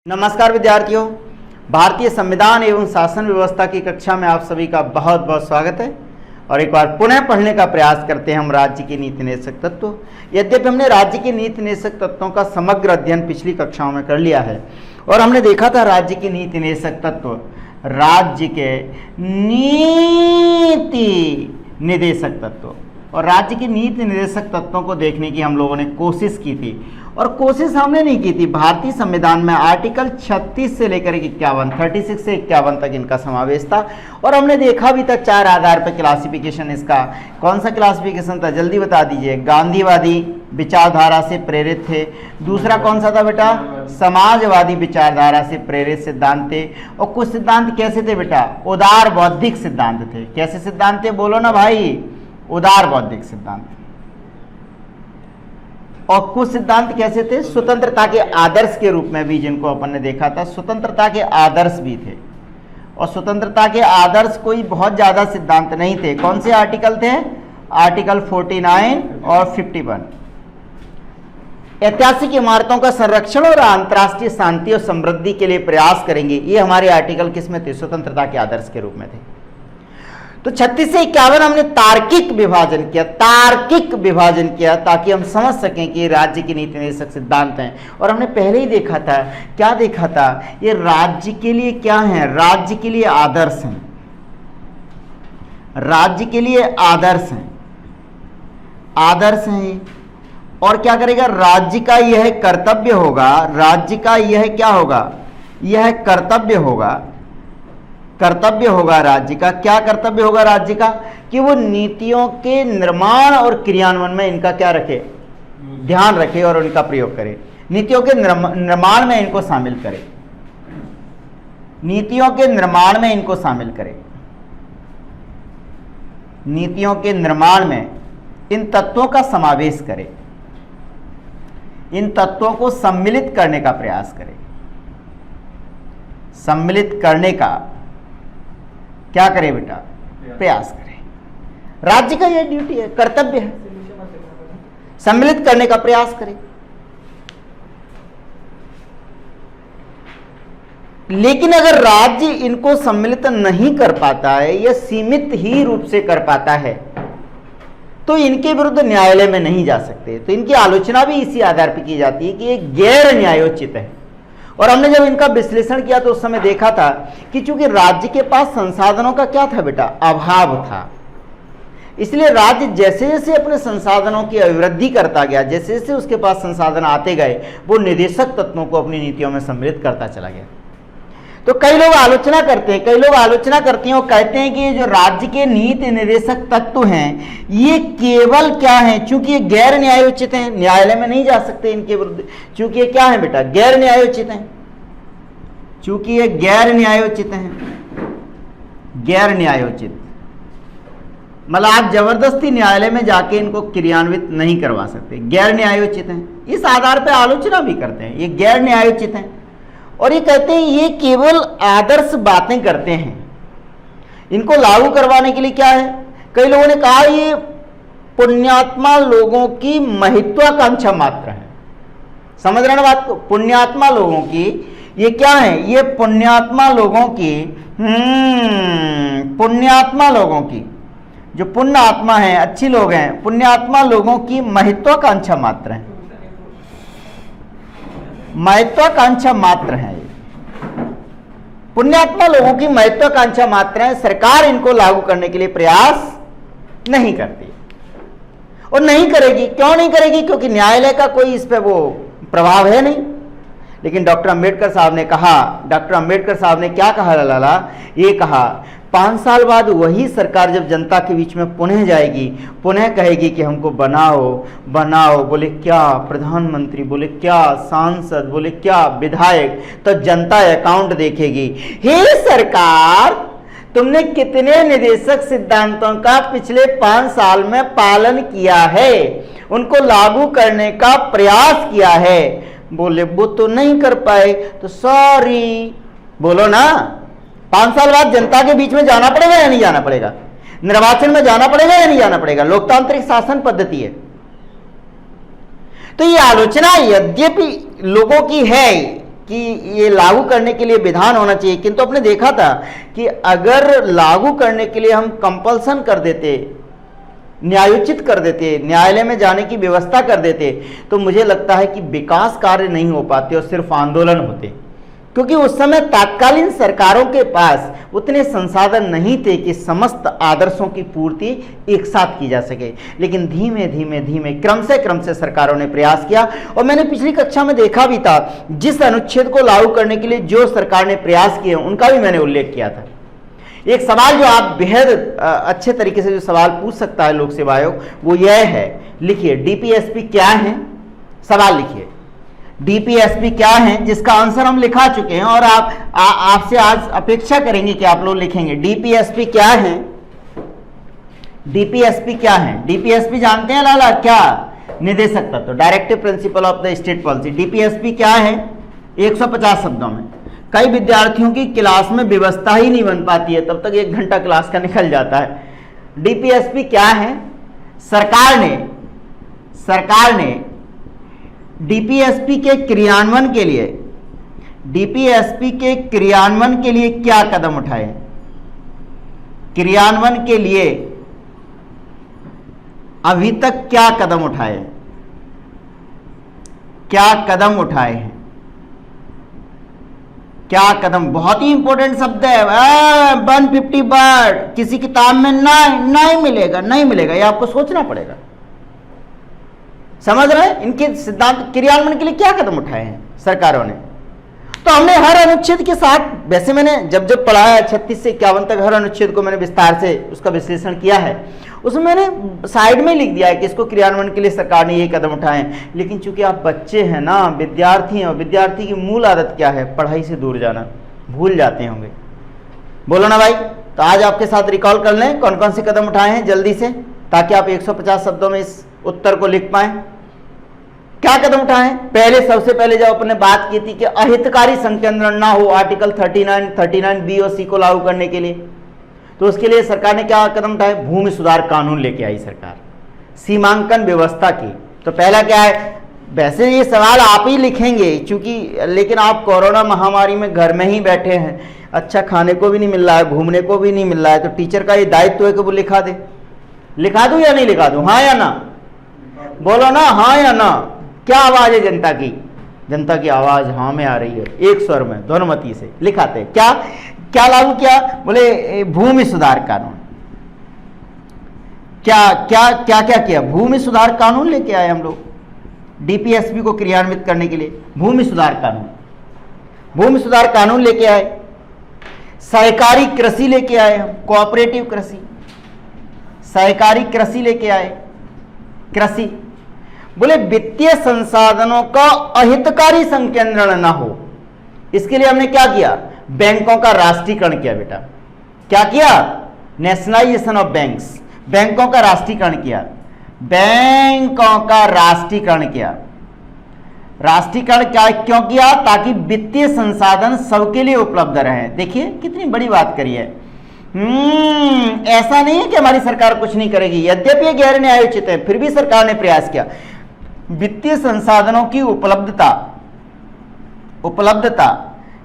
नमस्कार विद्यार्थियों, भारतीय संविधान एवं शासन व्यवस्था की कक्षा में आप सभी का बहुत बहुत स्वागत है। और एक बार पुनः पढ़ने का प्रयास करते हैं हम राज्य के नीति निर्देशक तत्व। यद्यपि हमने राज्य के नीति निर्देशक तत्वों का समग्र अध्ययन पिछली कक्षाओं में कर लिया है और हमने देखा था राज्य के नीति निर्देशक तत्व, राज्य के नीति निर्देशक तत्व और राज्य के नीति निर्देशक तत्वों को देखने की हम लोगों ने कोशिश की थी। और कोशिश हमने नहीं की थी, भारतीय संविधान में आर्टिकल 36 से लेकर 51, 36 से 51 तक इनका समावेश था। और हमने देखा भी था चार आधार पर क्लासिफिकेशन इसका। कौन सा क्लासिफिकेशन था, जल्दी बता दीजिए। गांधीवादी विचारधारा से प्रेरित थे। दूसरा कौन सा था बेटा, समाजवादी विचारधारा से प्रेरित सिद्धांत थे। और कुछ सिद्धांत कैसे थे बेटा, उदार बौद्धिक सिद्धांत थे। कैसे सिद्धांत थे, बोलो ना भाई, उदार बौद्धिक सिद्धांत। और कुछ सिद्धांत कैसे थे, स्वतंत्रता के आदर्श के रूप में भी, जिनको अपन ने देखा था स्वतंत्रता के आदर्श भी थे। और स्वतंत्रता के आदर्श कोई बहुत ज्यादा सिद्धांत नहीं थे। कौन से आर्टिकल थे, आर्टिकल 49 और 51। ऐतिहासिक इमारतों का संरक्षण और अंतर्राष्ट्रीय शांति और समृद्धि के लिए प्रयास करेंगे, ये हमारे आर्टिकल किसमें थे, स्वतंत्रता के आदर्श के रूप में थे। तो 36 से 51 हमने तार्किक विभाजन किया ताकि हम समझ सकें कि राज्य की नीति निर्देशक सिद्धांत हैं। और हमने पहले ही देखा था, क्या देखा था, ये राज्य के लिए क्या है, राज्य के लिए आदर्श हैं, राज्य के लिए आदर्श हैं, आदर्श हैं। और क्या करेगा, राज्य का यह कर्तव्य होगा, राज्य का यह क्या होगा, यह कर्तव्य होगा, कर्तव्य होगा राज्य का। क्या कर्तव्य होगा राज्य का, कि वो नीतियों के निर्माण और क्रियान्वयन में इनका क्या रखे, ध्यान रखे और उनका प्रयोग करे। नीतियों के निर्माण में इनको शामिल करे, नीतियों के निर्माण में इनको शामिल करे, नीतियों के निर्माण में इन तत्वों का समावेश करे, इन तत्वों को सम्मिलित करने का प्रयास करे, सम्मिलित करने का क्या करे बेटा, प्रयास करें। राज्य का यह ड्यूटी है, कर्तव्य है, सम्मिलित करने का प्रयास करें। लेकिन अगर राज्य इनको सम्मिलित नहीं कर पाता है या सीमित ही रूप से कर पाता है तो इनके विरुद्ध न्यायालय में नहीं जा सकते। तो इनकी आलोचना भी इसी आधार पर की जाती है कि ये गैर न्यायोचित है। और हमने जब इनका विश्लेषण किया तो उस समय देखा था कि चूंकि राज्य के पास संसाधनों का क्या था बेटा, अभाव था, इसलिए राज्य जैसे जैसे अपने संसाधनों की अभिवृद्धि करता गया, जैसे जैसे उसके पास संसाधन आते गए, वो निर्देशक तत्वों को अपनी नीतियों में सम्मिलित करता चला गया। तो कई लोग आलोचना करते हैं, कई लोग आलोचना करते हैं और कहते हैं कि ये जो राज्य के नीति निर्देशक तत्व हैं ये केवल क्या हैं, चूंकि ये गैर न्यायोचित हैं, न्यायालय में नहीं जा सकते इनके विरुद्ध, चूंकि ये क्या है बेटा, गैर न्यायोचित हैं, चूंकि ये गैर न्यायोचित हैं, गैर न्यायोचित मतलब आप जबरदस्ती न्यायालय में जाके इनको क्रियान्वित नहीं करवा सकते, गैर न्यायोचित हैं। इस आधार पर आलोचना भी करते हैं, ये गैर न्यायोचित हैं। और ये कहते हैं ये केवल आदर्श बातें करते हैं, इनको लागू करवाने के लिए क्या है, कई लोगों ने कहा ये पुण्यात्मा लोगों की महत्वाकांक्षा मात्र है। समझ रहे ना बात को, पुण्यात्मा लोगों की ये क्या है, ये पुण्यात्मा लोगों की पुण्यात्मा लोगों की, जो पुण्य आत्मा है, अच्छी लोग हैं, पुण्यात्मा लोगों की महत्वाकांक्षा मात्र है, महत्वाकांक्षा मात्र है। पुण्यात्मा लोगों की महत्वाकांक्षा मात्र है। सरकार इनको लागू करने के लिए प्रयास नहीं करती और नहीं करेगी। क्यों नहीं करेगी, क्योंकि न्यायालय का कोई इस पे वो प्रभाव है नहीं। लेकिन डॉक्टर अंबेडकर साहब ने कहा, डॉक्टर अंबेडकर साहब ने क्या कहा लाला, ये कहा 5 साल बाद वही सरकार जब जनता के बीच में पुनः जाएगी, पुनः कहेगी कि हमको बनाओ बनाओ, बोले क्या प्रधानमंत्री, बोले क्या सांसद, बोले क्या विधायक, तो जनता अकाउंट देखेगी, हे सरकार तुमने कितने निर्देशक सिद्धांतों का पिछले 5 साल में पालन किया है, उनको लागू करने का प्रयास किया है। बोले वो तो नहीं कर पाए, तो सॉरी, बोलो ना, 5 साल बाद जनता के बीच में जाना पड़ेगा या नहीं जाना पड़ेगा, निर्वाचन में जाना पड़ेगा या नहीं जाना पड़ेगा, लोकतांत्रिक शासन पद्धति है। तो ये आलोचना यद्यपि लोगों की है कि ये लागू करने के लिए विधान होना चाहिए, किंतु आपने देखा था कि अगर लागू करने के लिए हम कंपल्सन कर देते, न्यायोचित कर देते, न्यायालय में जाने की व्यवस्था कर देते, तो मुझे लगता है कि विकास कार्य नहीं हो पाते और सिर्फ आंदोलन होते, क्योंकि उस समय तात्कालीन सरकारों के पास उतने संसाधन नहीं थे कि समस्त आदर्शों की पूर्ति एक साथ की जा सके। लेकिन धीमे धीमे धीमे क्रम से सरकारों ने प्रयास किया, और मैंने पिछली कक्षा में देखा भी था, जिस अनुच्छेद को लागू करने के लिए जो सरकार ने प्रयास किए उनका भी मैंने उल्लेख किया था। एक सवाल जो आप बेहद अच्छे तरीके से जो सवाल पूछ सकता है लोक सेवा आयोग, वो यह है, लिखिए डीपीएसपी क्या है, सवाल लिखिए डीपीएसपी क्या है, जिसका आंसर हम लिखा चुके हैं और आपसे आज अपेक्षा करेंगे कि आप लोग लिखेंगे डीपीएसपी क्या है। डीपीएसपी क्या है? डीपीएसपी जानते हैं लाला? क्या? निदेशक तत्व, directive principle of the state policy. DPSP क्या है? 150 शब्दों में। कई विद्यार्थियों की क्लास में व्यवस्था ही नहीं बन पाती है, तब तक 1 घंटा क्लास का निकल जाता है। डीपीएसपी क्या है? सरकार ने डीपीएसपी के क्रियान्वयन के लिए क्या कदम उठाए? क्रियान्वयन के लिए अभी तक क्या कदम उठाए? क्या कदम उठाए हैं? क्या कदम? बहुत ही इंपॉर्टेंट शब्द है। 150 वर्ड किसी किताब में नहीं मिलेगा, ये आपको सोचना पड़ेगा। समझ रहे हैं? इनके सिद्धांत क्रियान्वयन के लिए क्या कदम उठाए हैं सरकारों ने? तो हमने हर अनुच्छेद के साथ, वैसे मैंने जब पढ़ाया 36 से 51 तक हर अनुच्छेद को मैंने विस्तार से उसका विश्लेषण किया है, उसमें मैंने साइड में लिख दिया है कि इसको क्रियान्वयन के लिए सरकार ने ये कदम उठाए हैं। लेकिन चूंकि आप बच्चे हैं ना, विद्यार्थी हैं, और विद्यार्थी की मूल आदत क्या है? पढ़ाई से दूर जाना, भूल जाते होंगे। बोलो ना भाई। तो आज आपके साथ रिकॉल कर लें कौन कौन से कदम उठाए हैं जल्दी से, ताकि आप 150 शब्दों में इस उत्तर को लिख पाए। क्या कदम उठाए? सबसे पहले जब अपने बात की थी कि अहितकारी संकेंद्रण ना हो आर्टिकल 39 बी और सी को लागू करने के लिए, तो उसके लिए सरकार ने क्या कदम उठाए? भूमि सुधार कानून लेके आई सरकार, सीमांकन व्यवस्था की। तो पहला क्या है? वैसे ये सवाल आप ही लिखेंगे चूंकि, लेकिन आप कोरोना महामारी में घर में ही बैठे हैं, अच्छा खाने को भी नहीं मिल रहा है, घूमने को भी नहीं मिल रहा है, तो टीचर का ये दायित्व है कि वो लिखा दे। लिखा दूं या नहीं लिखा दूं? हाँ या ना? बोलो ना, हाँ या ना। क्या आवाज है जनता की? जनता की आवाज हाँ में आ रही है, एक स्वर में, ध्वनिमति से लिखाते। क्या लागू किया? बोले भूमि सुधार कानून। क्या किया? भूमि सुधार कानून लेके आए हम लोग डीपीएसपी को क्रियान्वित करने के लिए। भूमि सुधार कानून लेके आए। सहकारी कृषि लेके आए हम, कोऑपरेटिव कृषि, सहकारी कृषि लेके आए। कृषि बोले वित्तीय संसाधनों का अहितकारी संकेंद्रण ना हो, इसके लिए हमने क्या किया? बैंकों का राष्ट्रीयकरण किया बेटा। क्या किया? नेशनलाइजेशन ऑफ बैंक्स, बैंकों का राष्ट्रीयकरण किया। राष्ट्रीयकरण क्यों किया? ताकि वित्तीय संसाधन सबके लिए उपलब्ध रहे। देखिए कितनी बड़ी बात करी है। ऐसा नहीं है कि हमारी सरकार कुछ नहीं करेगी, यद्यपि ये गैर न्यायोचित है, फिर भी सरकार ने प्रयास किया। वित्तीय संसाधनों की उपलब्धता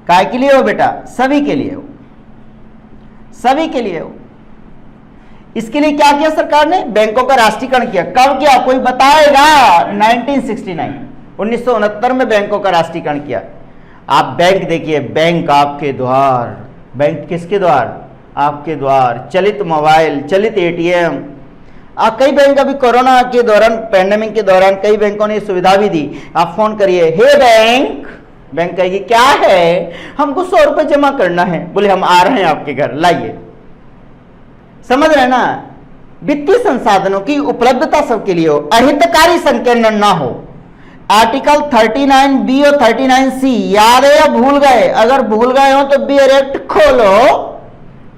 काय के लिए हो बेटा? सभी के लिए हो। इसके लिए क्या किया सरकार ने? बैंकों का राष्ट्रीयकरण किया। कब किया? कोई बताएगा? 1969 में बैंकों का राष्ट्रीयकरण किया। आप बैंक देखिए, बैंक आपके द्वार। बैंक किसके द्वार? आपके द्वार। चलित मोबाइल, चलित एटीएम। कई बैंक अभी कोरोना के दौरान, पैंडेमिक के दौरान कई बैंकों ने सुविधा भी दी। आप फोन करिए, हे बैंक कहेगी क्या है? हमको 100 रुपए जमा करना है। बोले हम आ रहे हैं आपके घर, लाइए। समझ रहे ना? वित्तीय संसाधनों की उपलब्धता सबके लिए हो, अहितकारी संकेंद्रण ना हो। आर्टिकल 39 बी और 39 सी याद है या भूल गए? अगर भूल गए हो तो बियर एक्ट खोलो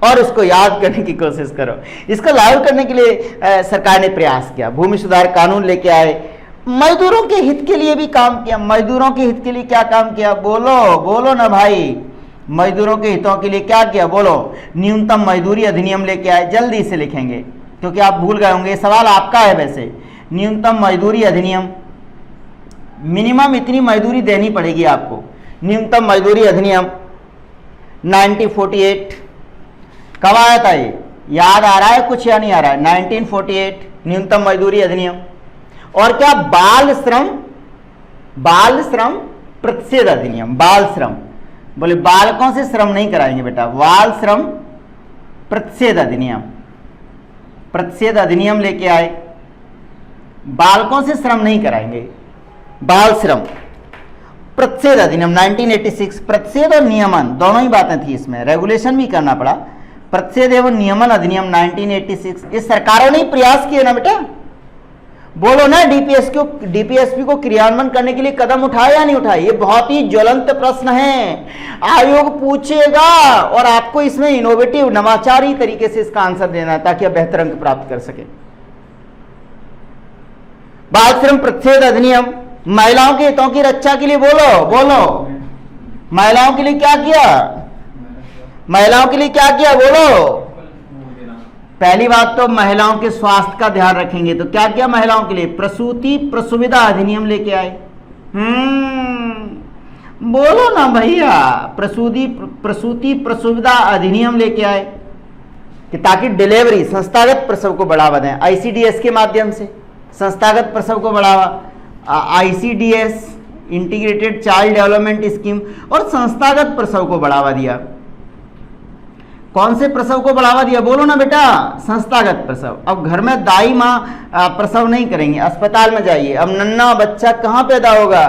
और उसको याद करने की कोशिश करो। इसको लागू करने के लिए सरकार ने प्रयास किया। भूमि सुधार कानून लेके आए। मजदूरों के हित के लिए भी काम किया। मजदूरों के हित के लिए क्या काम किया? बोलो ना भाई। मजदूरों के हितों के लिए क्या किया? बोलो। न्यूनतम मजदूरी अधिनियम लेके आए। जल्दी से लिखेंगे क्योंकि आप भूल गए होंगे, सवाल आपका है वैसे। न्यूनतम मजदूरी अधिनियम, मिनिमम इतनी मजदूरी देनी पड़ेगी आपको। न्यूनतम मजदूरी अधिनियम 1948, कब आया था ये, याद आ रहा है कुछ या नहीं आ रहा है? 1948 न्यूनतम मजदूरी अधिनियम। और क्या, बाल श्रम प्रतिषेध अधिनियम, बाल श्रम, बोले बालकों से श्रम नहीं कराएंगे बेटा, बाल श्रम प्रतिषेध अधिनियम, प्रतिषेध अधिनियम लेके आए, बालकों से श्रम नहीं कराएंगे, बाल श्रम प्रतिषेध अधिनियम 1986। प्रतिषेध और नियमन दोनों ही बातें थी इसमें, रेगुलेशन भी करना पड़ा। प्रतिषेध एवं नियमन अधिनियम 1986, ये सरकारों ने प्रयास किए ना बेटा, बोलो ना, डीपीएसपी को क्रियान्वयन करने के लिए कदम उठाए या नहीं उठाए? ये बहुत ही ज्वलंत प्रश्न है, आयोग पूछेगा और आपको इसमें इनोवेटिव नवाचारी तरीके से इसका आंसर देना है ताकि आप बेहतर अंक प्राप्त कर सके। बाल श्रम प्रतिषेध अधिनियम महिलाओं के हितों की रक्षा के लिए, बोलो महिलाओं के लिए क्या किया, महिलाओं के लिए क्या किया, बोलो। पहली बात तो महिलाओं के स्वास्थ्य का ध्यान रखेंगे, तो क्या किया महिलाओं के लिए, प्रसूति प्रसुविधा अधिनियम लेके आए। बोलो ना भैया, प्रसूति प्रसुविधा अधिनियम लेके आए कि ताकि डिलीवरी, संस्थागत प्रसव को बढ़ावा दें, आईसीडीएस के माध्यम से संस्थागत प्रसव को बढ़ावा, ICDS integrated child development scheme, और संस्थागत प्रसव को बढ़ावा दिया। कौन से प्रसव को बढ़ावा दिया, बोलो ना बेटा, संस्थागत प्रसव। अब घर में दाई माँ प्रसव नहीं करेंगे, अस्पताल में जाइए। अब नन्हा बच्चा कहाँ पैदा होगा,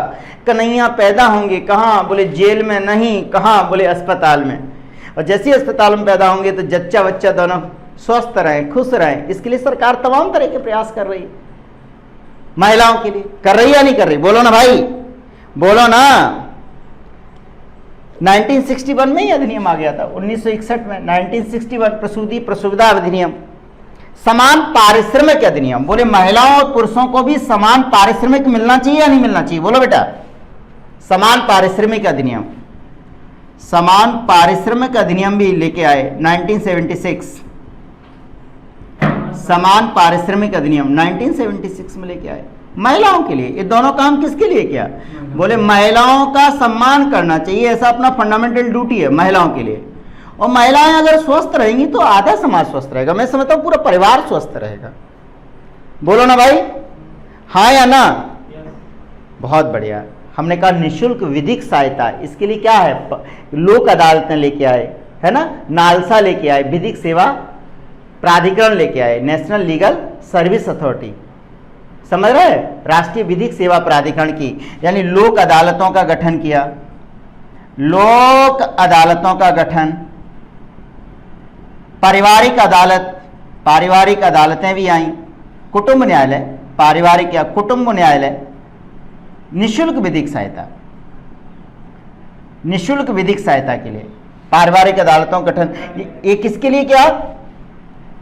कन्हैया पैदा होंगे कहाँ, बोले जेल में नहीं, कहाँ, बोले अस्पताल में। और जैसे अस्पताल में पैदा होंगे तो जच्चा बच्चा दोनों स्वस्थ रहें, खुश रहें, इसके लिए सरकार तमाम तरह के प्रयास कर रही है। महिलाओं के लिए कर रही या नहीं कर रही, बोलो ना भाई, बोलो ना। 1961 में ही अधिनियम आ गया था, 1961 में 1961 प्रसूति प्रसुविधा अधिनियम। समान पारिश्रमिक अधिनियम, बोले महिलाओं और पुरुषों को भी समान पारिश्रमिक मिलना चाहिए या नहीं मिलना चाहिए, बोलो बेटा। समान पारिश्रमिक अधिनियम, समान पारिश्रमिक अधिनियम भी लेके आए 1976। समान पारिश्रमिक अधिनियम 1976 में लेके आए महिलाओं के लिए। ये दोनों काम किसके लिए किया, बोले महिलाओं का सम्मान करना चाहिए, ऐसा अपना फंडामेंटल ड्यूटी है महिलाओं के लिए। और महिलाएं अगर स्वस्थ रहेंगी तो आधा समाज स्वस्थ रहेगा, मैं समझता हूं पूरा परिवार स्वस्थ रहेगा। बोलो ना भाई, हाँ या ना? बहुत बढ़िया। हमने कहा निःशुल्क विधिक सहायता, इसके लिए क्या है, लोक अदालतें लेके आए, है ना, नालसा लेके आए, विधिक सेवा प्राधिकरण लेके आए, नेशनल लीगल सर्विस अथॉरिटी, समझ रहे, राष्ट्रीय विधिक सेवा प्राधिकरण की, यानी लोक अदालतों का गठन किया, लोक अदालतों का गठन, पारिवारिक अदालत, पारिवारिक अदालतें भी आई, कुटुंब न्यायालय, पारिवारिक या कुटुंब न्यायालय, निःशुल्क विधिक सहायता, निःशुल्क विधिक सहायता के लिए पारिवारिक अदालतों का गठन। ये किसके लिए क्या,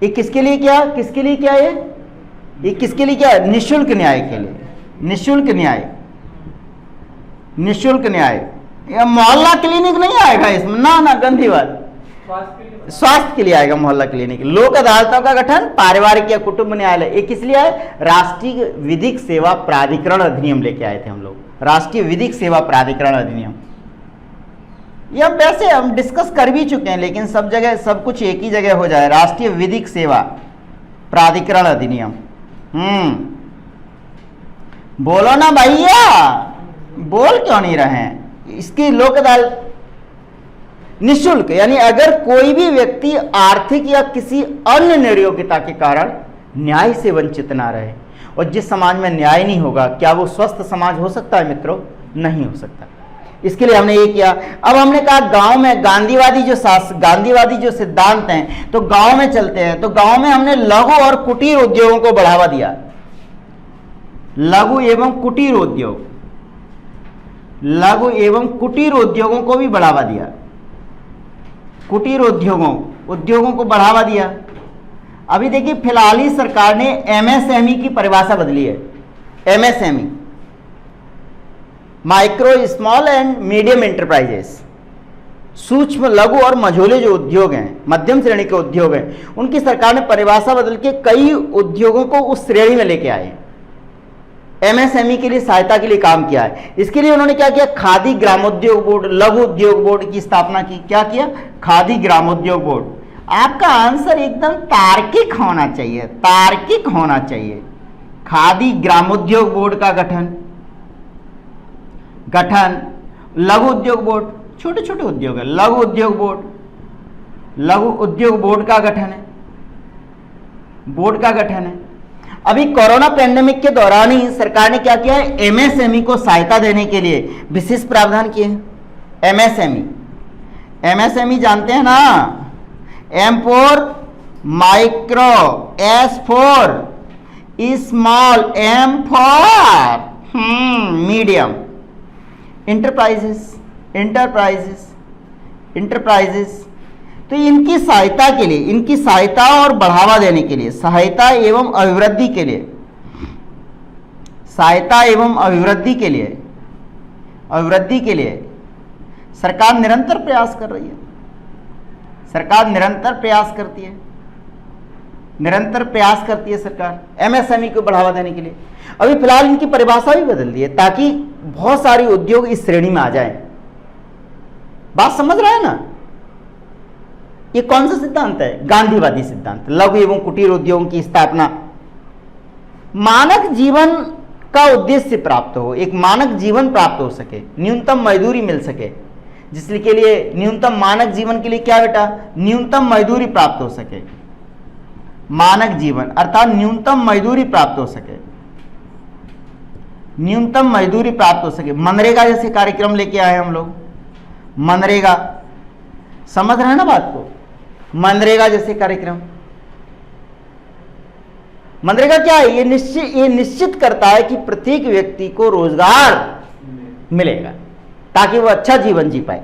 ये किसके लिए क्या, किसके लिए क्या, ये किसके लिए क्या, निःशुल्क न्याय के लिए, निःशुल्क न्याय, निःशुल्क न्याय। ये मोहल्ला क्लिनिक नहीं आएगा इसमें, ना ना, गंदी बात, स्वास्थ्य के लिए आएगा मोहल्ला क्लिनिक। लोक अदालतों का गठन, पारिवारिक या कुटुंब न्यायालय, ये किस लिए आए, राष्ट्रीय विधिक सेवा प्राधिकरण अधिनियम लेके आए थे हम लोग, राष्ट्रीय विधिक सेवा प्राधिकरण अधिनियम। ये हम वैसे हम डिस्कस कर भी चुके हैं, लेकिन सब जगह सब कुछ एक ही जगह हो जाए, राष्ट्रीय विधिक सेवा प्राधिकरण अधिनियम। बोलो ना भैया, बोल क्यों नहीं रहे हैं? इसकी लोक अदालत निःशुल्क, यानी अगर कोई भी व्यक्ति आर्थिक या किसी अन्य निर्योग्यता के कारण न्याय से वंचित ना रहे, और जिस समाज में न्याय नहीं होगा, क्या वो स्वस्थ समाज हो सकता है मित्रों? नहीं हो सकता। इसके लिए हमने ये किया। अब हमने कहा गांव में गांधीवादी जो सिद्धांत हैं, तो गांव में चलते हैं, तो गांव में हमने लघु और कुटीर उद्योगों को बढ़ावा दिया, लघु एवं कुटीर उद्योग, लघु एवं कुटीर उद्योगों को भी बढ़ावा दिया, कुटीर उद्योगों को बढ़ावा दिया। अभी देखिए फिलहाल ही सरकार ने एमएसएमई की परिभाषा बदली है, MSME, micro small and medium enterprises, सूक्ष्म लघु और मझोले जो उद्योग हैं, मध्यम श्रेणी के उद्योग हैं, उनकी सरकार ने परिभाषा बदल के कई उद्योगों को उस श्रेणी में लेके आए। एमएसएमई के लिए सहायता के लिए काम किया है। इसके लिए उन्होंने क्या किया, खादी ग्रामोद्योग बोर्ड, लघु उद्योग बोर्ड की स्थापना की। क्या किया, खादी ग्रामोद्योग बोर्ड। आपका आंसर एकदम तार्किक होना चाहिए, तार्किक होना चाहिए। खादी ग्रामोद्योग बोर्ड का गठन, लघु उद्योग बोर्ड, छोटे छोटे उद्योग है, लघु उद्योग बोर्ड, लघु उद्योग बोर्ड का गठन है, बोर्ड का गठन है। अभी कोरोना पैंडेमिक के दौरान ही सरकार ने क्या किया है, एमएसएमई को सहायता देने के लिए विशेष प्रावधान किए हैं। एमएसएमई जानते हैं ना, M for micro, S for small, M for medium, enterprises. तो इनकी सहायता के लिए, इनकी सहायता और बढ़ावा देने के लिए, सहायता एवं अभिवृद्धि के लिए, सहायता एवं अभिवृद्धि के लिए सरकार निरंतर प्रयास कर रही है। सरकार निरंतर प्रयास करती है, सरकार एमएसएमई को बढ़ावा देने के लिए। अभी फिलहाल इनकी परिभाषा भी बदल दी है ताकि बहुत सारे उद्योग इस श्रेणी में आ जाएं। बात समझ रहा है ना? ये कौन सा सिद्धांत है? गांधीवादी सिद्धांत। लघु एवं कुटीर उद्योगों की स्थापना, मानक जीवन का उद्देश्य प्राप्त हो, एक मानक जीवन प्राप्त हो सके, न्यूनतम मजदूरी मिल सके, जिसके लिए न्यूनतम मानक जीवन के लिए क्या बेटा, न्यूनतम मजदूरी प्राप्त हो सके। मानक जीवन अर्थात न्यूनतम मजदूरी प्राप्त हो सके, न्यूनतम मजदूरी प्राप्त हो सके। मनरेगा जैसे कार्यक्रम लेके आए हम लोग, मनरेगा, समझ रहे हैं ना बात को? मनरेगा जैसे कार्यक्रम, मनरेगा क्या है, ये निश्चित करता है कि प्रत्येक व्यक्ति को रोजगार मिलेगा ताकि वो अच्छा जीवन जी पाए।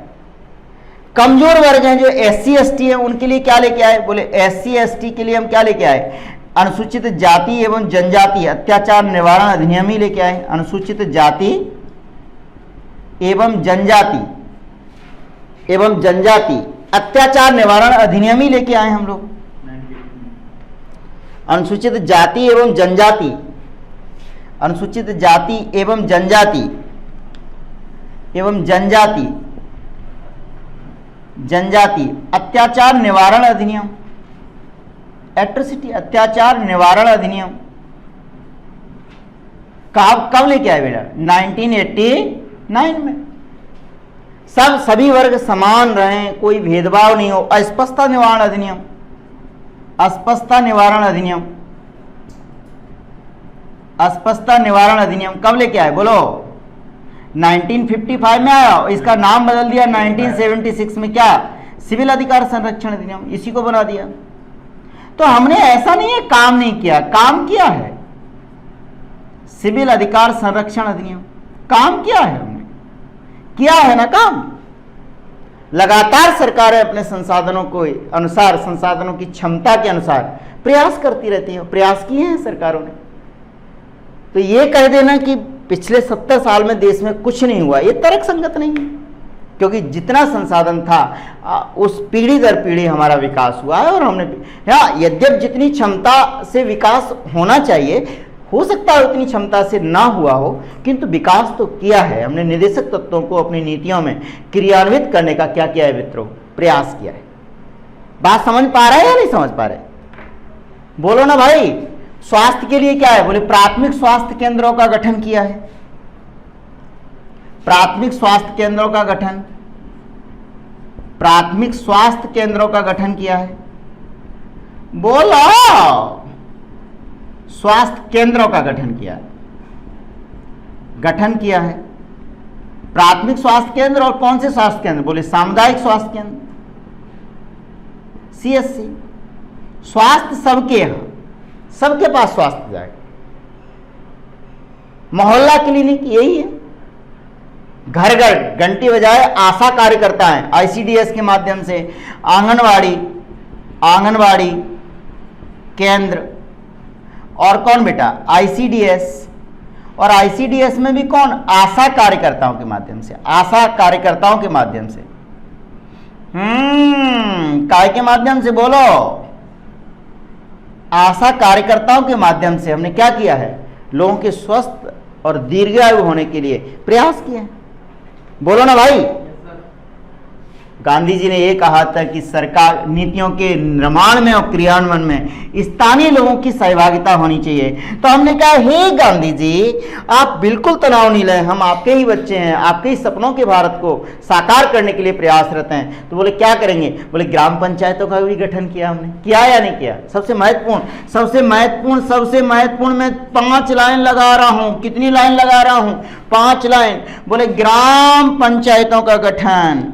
कमजोर वर्ग हैं जो एससी एसटी हैं, उनके लिए क्या लेके आए, बोले एससी एसटी के लिए हम क्या लेके आए, अनुसूचित जाति एवं जनजाति अत्याचार निवारण अधिनियम ही लेके आए। अनुसूचित जाति एवं जनजाति अत्याचार निवारण अधिनियम ही लेके आए हम लोग। अनुसूचित जाति एवं जनजाति, अनुसूचित जाति एवं जनजाति अत्याचार निवारण अधिनियम, एट्रोसिटी अत्याचार निवारण अधिनियम कब लेके आए बेटा, 1989 में। सभी वर्ग समान रहें, कोई भेदभाव नहीं हो। अस्पष्टता निवारण अधिनियम, अस्पष्टता निवारण अधिनियम, अस्पष्टता निवारण अधिनियम कब लेके आए बोलो, 1955 में आया। इसका नाम बदल दिया 1976 में, क्या, सिविल अधिकार संरक्षण अधिनियम, इसी को बना दिया। तो हमने ऐसा नहीं है काम नहीं किया, काम किया है। सिविल अधिकार संरक्षण अधिनियम काम किया है, हमने किया है ना काम। लगातार सरकारें अपने संसाधनों को अनुसार, संसाधनों की क्षमता के अनुसार प्रयास करती रहती हैं, प्रयास किए हैं सरकारों ने। तो ये कह देना कि पिछले 70 साल में देश में कुछ नहीं हुआ, ये तर्क संगत नहीं है, क्योंकि जितना संसाधन था उस पीढ़ी दर पीढ़ी हमारा विकास हुआ है। और हमने, यद्यप जितनी क्षमता से विकास होना चाहिए, हो सकता है उतनी क्षमता से ना हुआ हो, किंतु विकास तो किया है। हमने निदेशक तत्वों को अपनी नीतियों में क्रियान्वित करने का क्या किया है मित्रों, प्रयास किया है। बात समझ पा रहे हैं या नहीं समझ पा रहे, बोलो ना भाई। स्वास्थ्य के लिए क्या है, बोले प्राथमिक स्वास्थ्य केंद्रों का गठन किया है, प्राथमिक स्वास्थ्य केंद्रों का गठन, प्राथमिक स्वास्थ्य केंद्रों का गठन किया है। बोलो, स्वास्थ्य केंद्रों का गठन किया है, गठन किया है प्राथमिक स्वास्थ्य केंद्र। और कौन से स्वास्थ्य केंद्र, बोले सामुदायिक स्वास्थ्य केंद्र, सीएससी। स्वास्थ्य सबके यहाँ, सबके पास स्वास्थ्य जाएगा। मोहल्ला क्लिनिक यही है, घर घर घंटी बजाए आशा कार्यकर्ता है, आईसीडीएस के माध्यम से आंगनवाड़ी केंद्र। और कौन बेटा, आईसीडीएस। और आईसीडीएस में भी कौन, आशा कार्यकर्ताओं के माध्यम से, आशा कार्यकर्ताओं के माध्यम से। काय के माध्यम से बोलो, आशा कार्यकर्ताओं के माध्यम से हमने क्या किया है, लोगों के स्वस्थ और दीर्घायु होने के लिए प्रयास किए। बोलो ना भाई। गांधी जी ने यह कहा था कि सरकार नीतियों के निर्माण में और क्रियान्वयन में स्थानीय लोगों की सहभागिता होनी चाहिए। तो हमने कहा, हे गांधी जी, आप बिल्कुल तनाव नहीं लें, हम आपके ही बच्चे हैं, आपके ही सपनों के भारत को साकार करने के लिए प्रयासरत हैं। तो बोले क्या करेंगे? बोले ग्राम पंचायतों का भी गठन किया हमने। किया या नहीं किया? सबसे महत्वपूर्ण मैं 5 लाइन लगा रहा हूं। कितनी लाइन लगा रहा हूं? 5 लाइन। बोले ग्राम पंचायतों का गठन।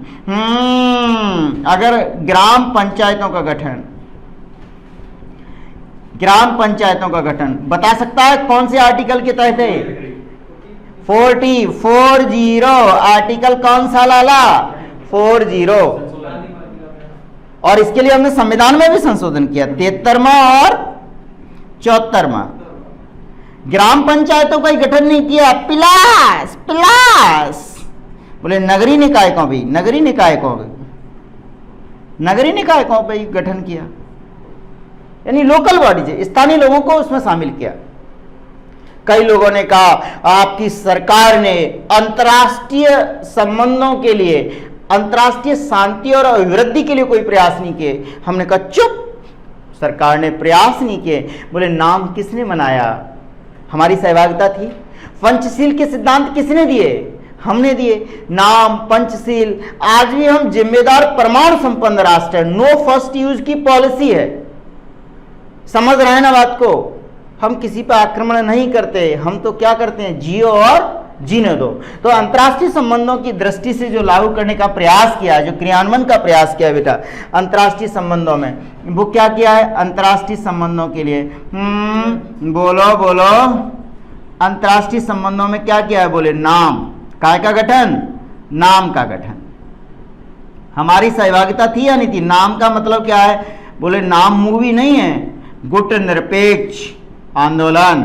अगर ग्राम पंचायतों का गठन बता सकता है कौन से आर्टिकल के तहत है? 40 आर्टिकल कौन सा लाला? 40। और इसके लिए हमने संविधान में भी संशोधन किया, 73वां और 74वां। ग्राम पंचायतों का ही गठन नहीं किया, प्लस बोले नगरीय निकायों पे गठन किया, यानी लोकल बॉडीज, स्थानीय लोगों को उसमें शामिल किया। कई लोगों ने कहा आपकी सरकार ने अंतर्राष्ट्रीय संबंधों के लिए, अंतर्राष्ट्रीय शांति और अभिवृद्धि के लिए कोई प्रयास नहीं किए। हमने कहा चुप, सरकार ने प्रयास नहीं किए। बोले नाम किसने बनाया? हमारी सहभागिता थी। पंचशील के सिद्धांत किसने दिए? हमने दिए। नाम, पंचशील। आज भी हम जिम्मेदार परमाणु संपन्न राष्ट्र है। नो फर्स्ट यूज की पॉलिसी है। समझ रहे हैं ना बात को? हम किसी पर आक्रमण नहीं करते, हम तो क्या करते हैं, जियो और जीने दो। तो अंतर्राष्ट्रीय संबंधों की दृष्टि से जो लागू करने का प्रयास किया, जो क्रियान्वयन का प्रयास किया बेटा अंतर्राष्ट्रीय संबंधों में, वो क्या किया है? अंतर्राष्ट्रीय संबंधों के लिए बोलो अंतर्राष्ट्रीय संबंधों में क्या किया है? बोले नाम काय का गठन, नाम का गठन। हमारी सहभागिता थी या नहीं थी? नाम का मतलब क्या है? बोले नाम मूवी नहीं है, गुट निरपेक्ष आंदोलन।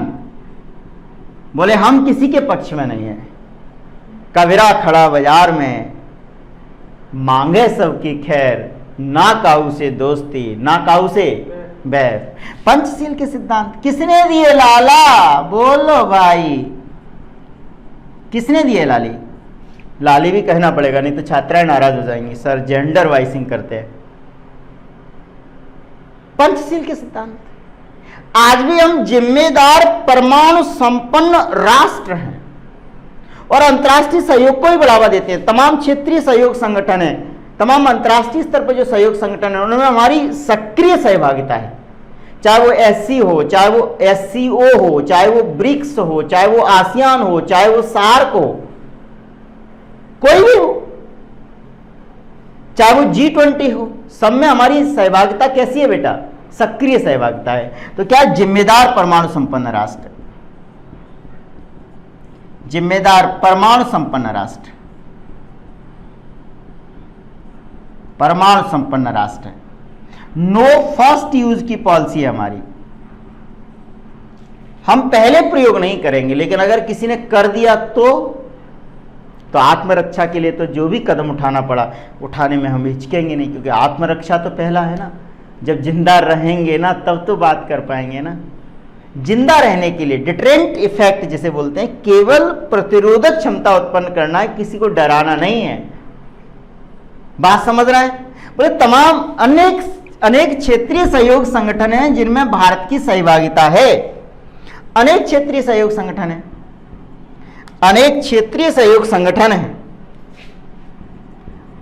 बोले हम किसी के पक्ष में नहीं है। कबीरा खड़ा बाजार में, मांगे सबकी खैर, ना काऊ से दोस्ती ना काऊ से बैर। पंचशील के सिद्धांत किसने दिए लाला? बोलो भाई, किसने दिए? लाली भी कहना पड़ेगा, नहीं तो छात्राएं नाराज हो जाएंगी, सर जेंडर वाइसिंग करते हैं। पंचशील के सिद्धांत। आज भी हम जिम्मेदार परमाणु संपन्न राष्ट्र हैं और अंतर्राष्ट्रीय सहयोग को ही बढ़ावा देते हैं। तमाम क्षेत्रीय सहयोग संगठन है, तमाम अंतर्राष्ट्रीय स्तर पर जो सहयोग संगठन है, उनमें हमारी सक्रिय सहभागिता है। चाहे वो एससी हो, चाहे वो एससीओ हो, चाहे वो ब्रिक्स हो, चाहे वो आसियान हो, चाहे वो सार्क हो, कोई भी हो, चाहे वो G20 हो, सब में हमारी सहभागिता कैसी है बेटा? सक्रिय सहभागिता है। तो क्या? जिम्मेदार परमाणु संपन्न राष्ट्र, जिम्मेदार परमाणु संपन्न राष्ट्र, परमाणु संपन्न राष्ट्र। नो फर्स्ट यूज की पॉलिसी है हमारी। हम पहले प्रयोग नहीं करेंगे, लेकिन अगर किसी ने कर दिया तो आत्मरक्षा के लिए तो जो भी कदम उठाना पड़ा उठाने में हम हिचकेंगे नहीं, क्योंकि आत्मरक्षा तो पहला है ना। जब जिंदा रहेंगे ना तब तो बात कर पाएंगे ना। जिंदा रहने के लिए डिटरेंट इफेक्ट जिसे बोलते हैं, केवल प्रतिरोधक क्षमता उत्पन्न करना है, किसी को डराना नहीं है। बात समझ रहे हैं? बोले तमाम अनेक क्षेत्रीय सहयोग संगठन हैं जिनमें भारत की सहभागिता है। अनेक क्षेत्रीय सहयोग संगठन है, अनेक क्षेत्रीय सहयोग संगठन है,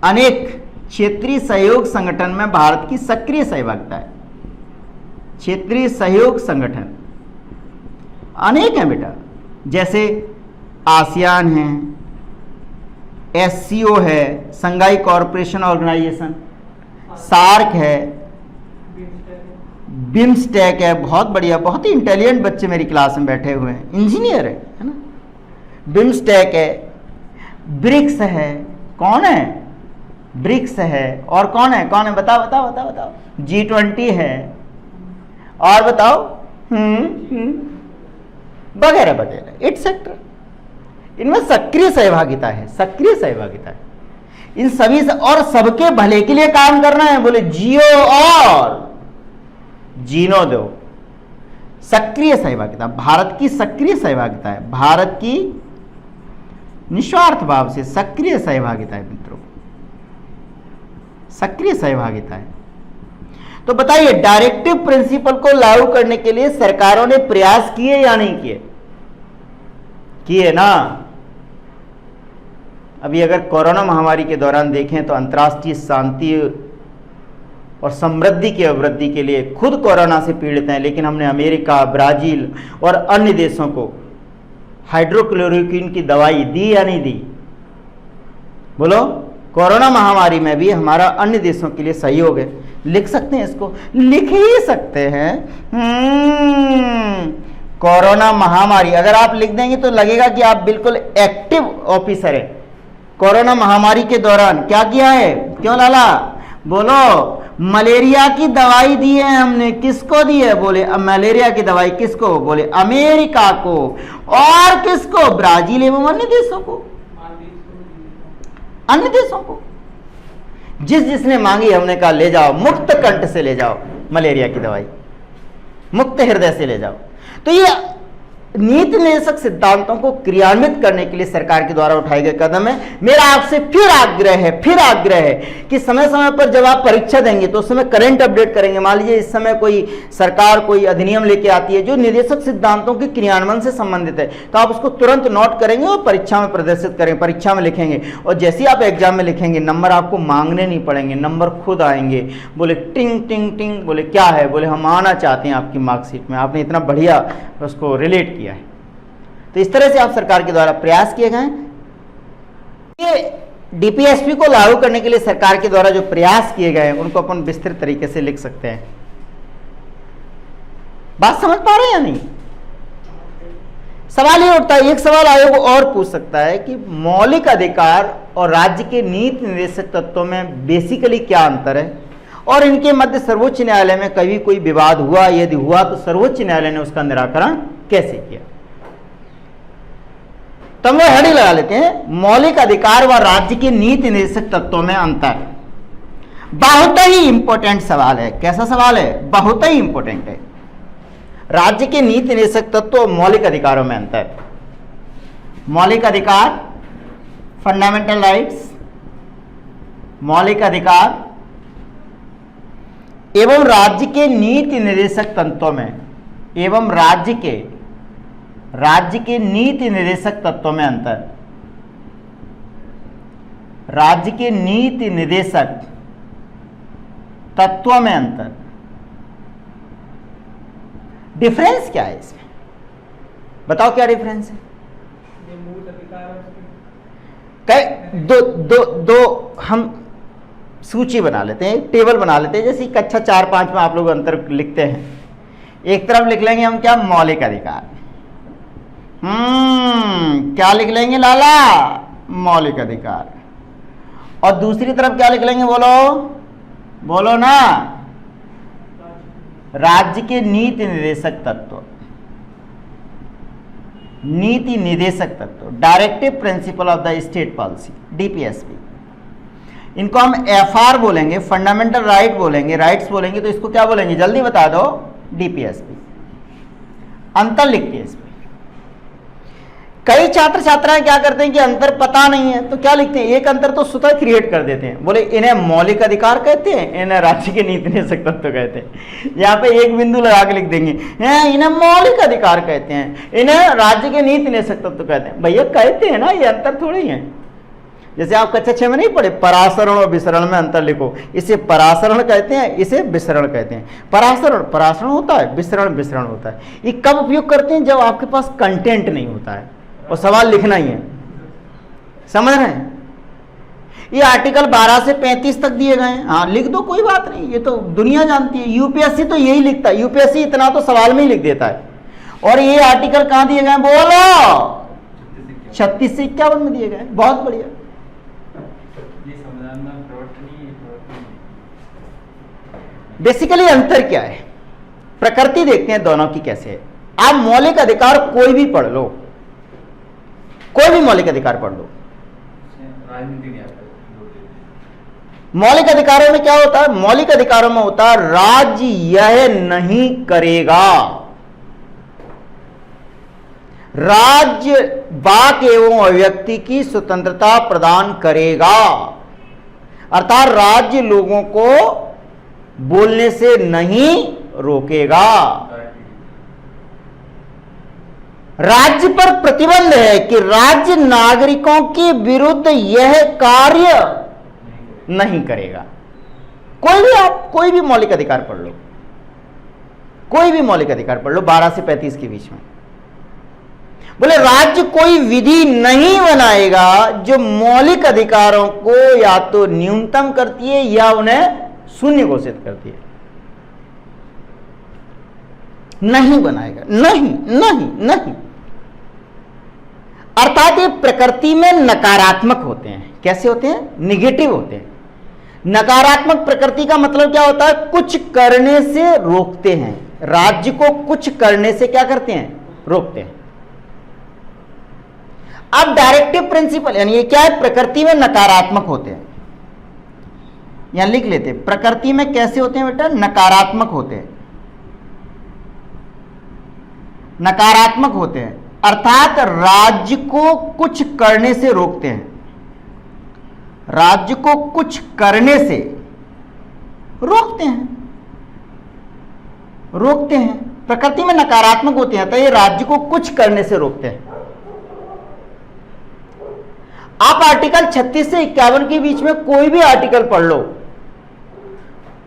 अनेक क्षेत्रीय सहयोग संगठन में भारत की सक्रिय सहभागिता है। क्षेत्रीय सहयोग संगठन अनेक हैं बेटा, जैसे आसियान है, एससीओ है, संघाई कॉरपोरेशन ऑर्गेनाइजेशन, सार्क है, बिम्स्टेक है। बहुत बढ़िया, बहुत ही इंटेलिजेंट बच्चे मेरी क्लास में बैठे हुए हैं, इंजीनियर है ना। बिम्स्टेक है, ब्रिक्स है। कौन है? ब्रिक्स है। और कौन है? बताओ बताओ बताओ बताओ। G20 है। और बताओ वगैरह वगैरह एटसेट्रा। इनमें सक्रिय सहभागिता है, सक्रिय सहभागिता है इन सभी से, और सबके भले के लिए काम करना है। बोले जियो और जीनो दो, सक्रिय सहभागिता, भारत की सक्रिय सहभागिता है, भारत की निस्वार्थ भाव से सक्रिय सहभागिता है मित्रों, सक्रिय सहभागिता है। तो बताइए डायरेक्टिव प्रिंसिपल को लागू करने के लिए सरकारों ने प्रयास किए या नहीं किए? किए ना। अभी अगर कोरोना महामारी के दौरान देखें तो अंतर्राष्ट्रीय शांति और समृद्धि की अभिवृद्धि के लिए खुद कोरोना से पीड़ित हैं, लेकिन हमने अमेरिका, ब्राजील और अन्य देशों को हाइड्रोक्लोरोक्विन की दवाई दी या नहीं दी? बोलो। कोरोना महामारी में भी हमारा अन्य देशों के लिए सहयोग है। लिख सकते हैं इसको, लिख ही सकते हैं। कोरोना महामारी अगर आप लिख देंगे तो लगेगा कि आप बिल्कुल एक्टिव ऑफिसर है। कोरोना महामारी के दौरान क्या किया है? क्यों लाला? बोलो। मलेरिया की दवाई दी है हमने। किसको दी है? बोले मलेरिया की दवाई किसको? बोले अमेरिका को। और किसको? ब्राजील एवं अन्य देशों को, अन्य देशों को। जिसने मांगी हमने कहा ले जाओ, मुक्त कंठ से ले जाओ मलेरिया की दवाई, मुक्त हृदय से ले जाओ। तो ये नीति निर्देशक सिद्धांतों को क्रियान्वित करने के लिए सरकार के द्वारा उठाए गए कदम है। मेरा आपसे फिर आग्रह है कि समय समय पर जब आप परीक्षा देंगे तो उस समय करंट अपडेट करेंगे। मान लीजिए इस समय कोई सरकार कोई अधिनियम लेके आती है जो निर्देशक सिद्धांतों के क्रियान्वयन से संबंधित है, तो आप उसको तुरंत नोट करेंगे और परीक्षा में प्रदर्शित करेंगे, परीक्षा में लिखेंगे। और जैसे ही आप एग्जाम में लिखेंगे नंबर आपको मांगने नहीं पड़ेंगे, नंबर खुद आएंगे। बोले टिंग टिंग टिंग। बोले क्या है? बोले हम आना चाहते हैं आपकी मार्कशीट में। आपने इतना बढ़िया उसको रिलेट किया है। तो इस तरह से आप सरकार के द्वारा प्रयास किए गए। ये डीपीएसपी को लागू करने के लिए सरकार के द्वारा जो प्रयास किए गए हैं उनको अपन विस्तृत तरीके से लिख सकते हैं। बात समझ पा रहे हैं या नहीं? सवाल ये उठता है, एक सवाल आयोग और पूछ सकता है कि मौलिक अधिकार और राज्य के नीति निर्देशक तत्वों में बेसिकली क्या अंतर है और इनके मध्य सर्वोच्च न्यायालय में कभी कोई विवाद हुआ? यदि हुआ तो सर्वोच्च न्यायालय ने उसका निराकरण कैसे किया? तो हम हेडिंग लगा लेते हैं, मौलिक अधिकार व राज्य के नीति निर्देशक तत्वों में अंतर। बहुत ही इंपॉर्टेंट सवाल है। कैसा सवाल है? बहुत ही इंपॉर्टेंट है। राज्य के नीति निर्देशक तत्व और मौलिक अधिकारों में अंतर। मौलिक अधिकार, फंडामेंटल राइट्स, मौलिक अधिकार एवं राज्य के नीति निर्देशक तत्वों में एवं राज्य के नीति निर्देशक तत्वों में अंतर। राज्य के नीति निर्देशक तत्वों में अंतर। डिफरेंस क्या है इसमें? बताओ क्या डिफरेंस है? दो हम सूची बना लेते हैं, टेबल बना लेते हैं। जैसे कक्षा 4-5 में आप लोग अंतर लिखते हैं। एक तरफ लिख लेंगे हम क्या? मौलिक अधिकार। क्या लिख लेंगे लाला? मौलिक अधिकार। और दूसरी तरफ क्या लिख लेंगे? बोलो ना। राज्य के नीति निर्देशक तत्व, नीति निर्देशक तत्व, directive principle of the state policy, DPSP. इनको हम एफआर बोलेंगे, फंडामेंटल राइट बोलेंगे, राइट्स बोलेंगे। तो इसको क्या बोलेंगे? जल्दी बता दो। डीपीएसपी। अंतर लिखते हैं इसमें। कई छात्र छात्राएं क्या करते हैं कि अंतर पता नहीं है तो क्या लिखते हैं? एक अंतर तो स्वतः क्रिएट कर देते हैं। बोले इन्हें मौलिक अधिकार कहते हैं, इन्हें राज्य के नीति निर्देशक तत्व कहते हैं। यहाँ पे एक बिंदु लगा के लिख देंगे, इन्हें मौलिक अधिकार कहते हैं, इन्हें राज्य के नीति निर्देशक तत्व कहते हैं। भैया कहते हैं ना, ये अंतर थोड़ी है। जैसे आप कक्षा 6 में नहीं पढ़े, परासरण और विसरण में अंतर लिखो। इसे परासरण कहते हैं, इसे विसरण कहते हैं। परासरण होता है, विसरण होता है। ये कब उपयोग करते हैं? जब आपके पास कंटेंट नहीं होता है और सवाल लिखना ही है। समझ रहे हैं? ये आर्टिकल 12 से 35 तक दिए गए हैं। हाँ लिख दो, कोई बात नहीं, ये तो दुनिया जानती है। यूपीएससी तो यही लिखता है। यूपीएससी इतना तो सवाल में ही लिख देता है। और ये आर्टिकल कहां दिए गए? बोलो। 36 से 51 में दिए गए। बहुत बढ़िया। बेसिकली अंतर क्या है? प्रकृति देखते हैं दोनों की कैसे है। आप मौलिक अधिकार कोई भी पढ़ लो, कोई भी मौलिक अधिकार पढ़ लो। मौलिक अधिकारों में क्या होता है? मौलिक अधिकारों में होता है राज्य यह नहीं करेगा, राज्य वाक एवं अभिव्यक्ति की स्वतंत्रता प्रदान करेगा, अर्थात राज्य लोगों को बोलने से नहीं रोकेगा। राज्य पर प्रतिबंध है कि राज्य नागरिकों के विरुद्ध यह कार्य नहीं करेगा। कोई भी मौलिक अधिकार पढ़ लो, कोई भी मौलिक अधिकार पढ़ लो 12 से 35 के बीच में, बोले राज्य कोई विधि नहीं बनाएगा जो मौलिक अधिकारों को या तो न्यूनतम करती है या उन्हें शून्य घोषित करती है। नहीं बनाएगा, नहीं नहीं नहीं। अर्थात ये प्रकृति में नकारात्मक होते हैं। कैसे होते हैं? निगेटिव होते हैं। नकारात्मक प्रकृति का मतलब क्या होता है? कुछ करने से रोकते हैं। राज्य को कुछ करने से क्या करते हैं? रोकते हैं। अब डायरेक्टिव प्रिंसिपल यानी ये क्या है? प्रकृति में नकारात्मक होते हैं। यहां लिख लेते हैं, प्रकृति में कैसे होते हैं बेटा? नकारात्मक होते हैं। नकारात्मक होते हैं अर्थात राज्य को कुछ करने से रोकते हैं। राज्य को कुछ करने से रोकते हैं, रोकते हैं। प्रकृति में नकारात्मक होते हैं तो ये राज्य को कुछ करने से रोकते हैं। आप आर्टिकल 36 से 51 के बीच में कोई भी आर्टिकल पढ़ लो,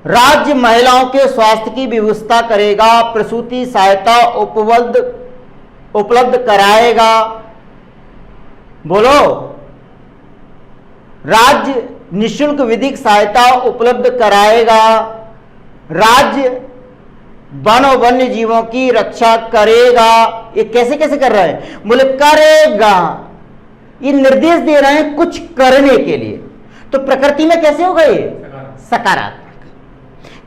राज्य महिलाओं के स्वास्थ्य की व्यवस्था करेगा, प्रसूति सहायता उपलब्ध कराएगा। बोलो, राज्य निःशुल्क विधिक सहायता उपलब्ध कराएगा, राज्य वन और वन्य जीवों की रक्षा करेगा। ये कैसे कैसे कर रहा है? बोले करेगा। ये निर्देश दे रहे हैं कुछ करने के लिए। तो प्रकृति में कैसे होगा? ये सकारात्मक,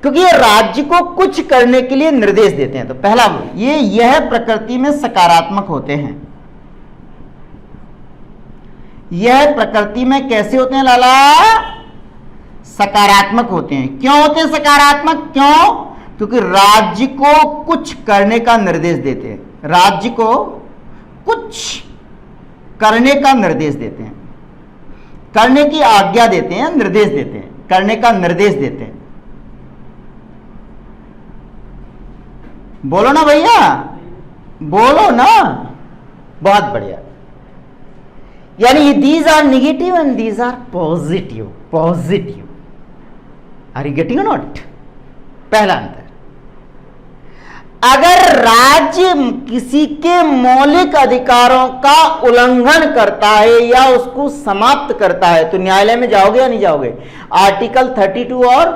क्योंकि ये राज्य को कुछ करने के लिए निर्देश देते हैं। तो पहला यह प्रकृति में सकारात्मक होते हैं। यह प्रकृति में कैसे होते हैं लाला? सकारात्मक होते हैं। क्यों होते हैं सकारात्मक? क्यों? क्योंकि राज्य को कुछ करने का निर्देश देते हैं। राज्य को कुछ करने का निर्देश देते हैं, करने की आज्ञा देते हैं, निर्देश देते हैं, करने का निर्देश देते हैं। बोलो ना भैया, बोलो ना। बहुत बढ़िया। यानी these are negative and these are positive. Positive. Are you getting not? पहला अंतर। अगर राज्य किसी के मौलिक अधिकारों का उल्लंघन करता है या उसको समाप्त करता है तो न्यायालय में जाओगे या नहीं जाओगे? आर्टिकल 32 और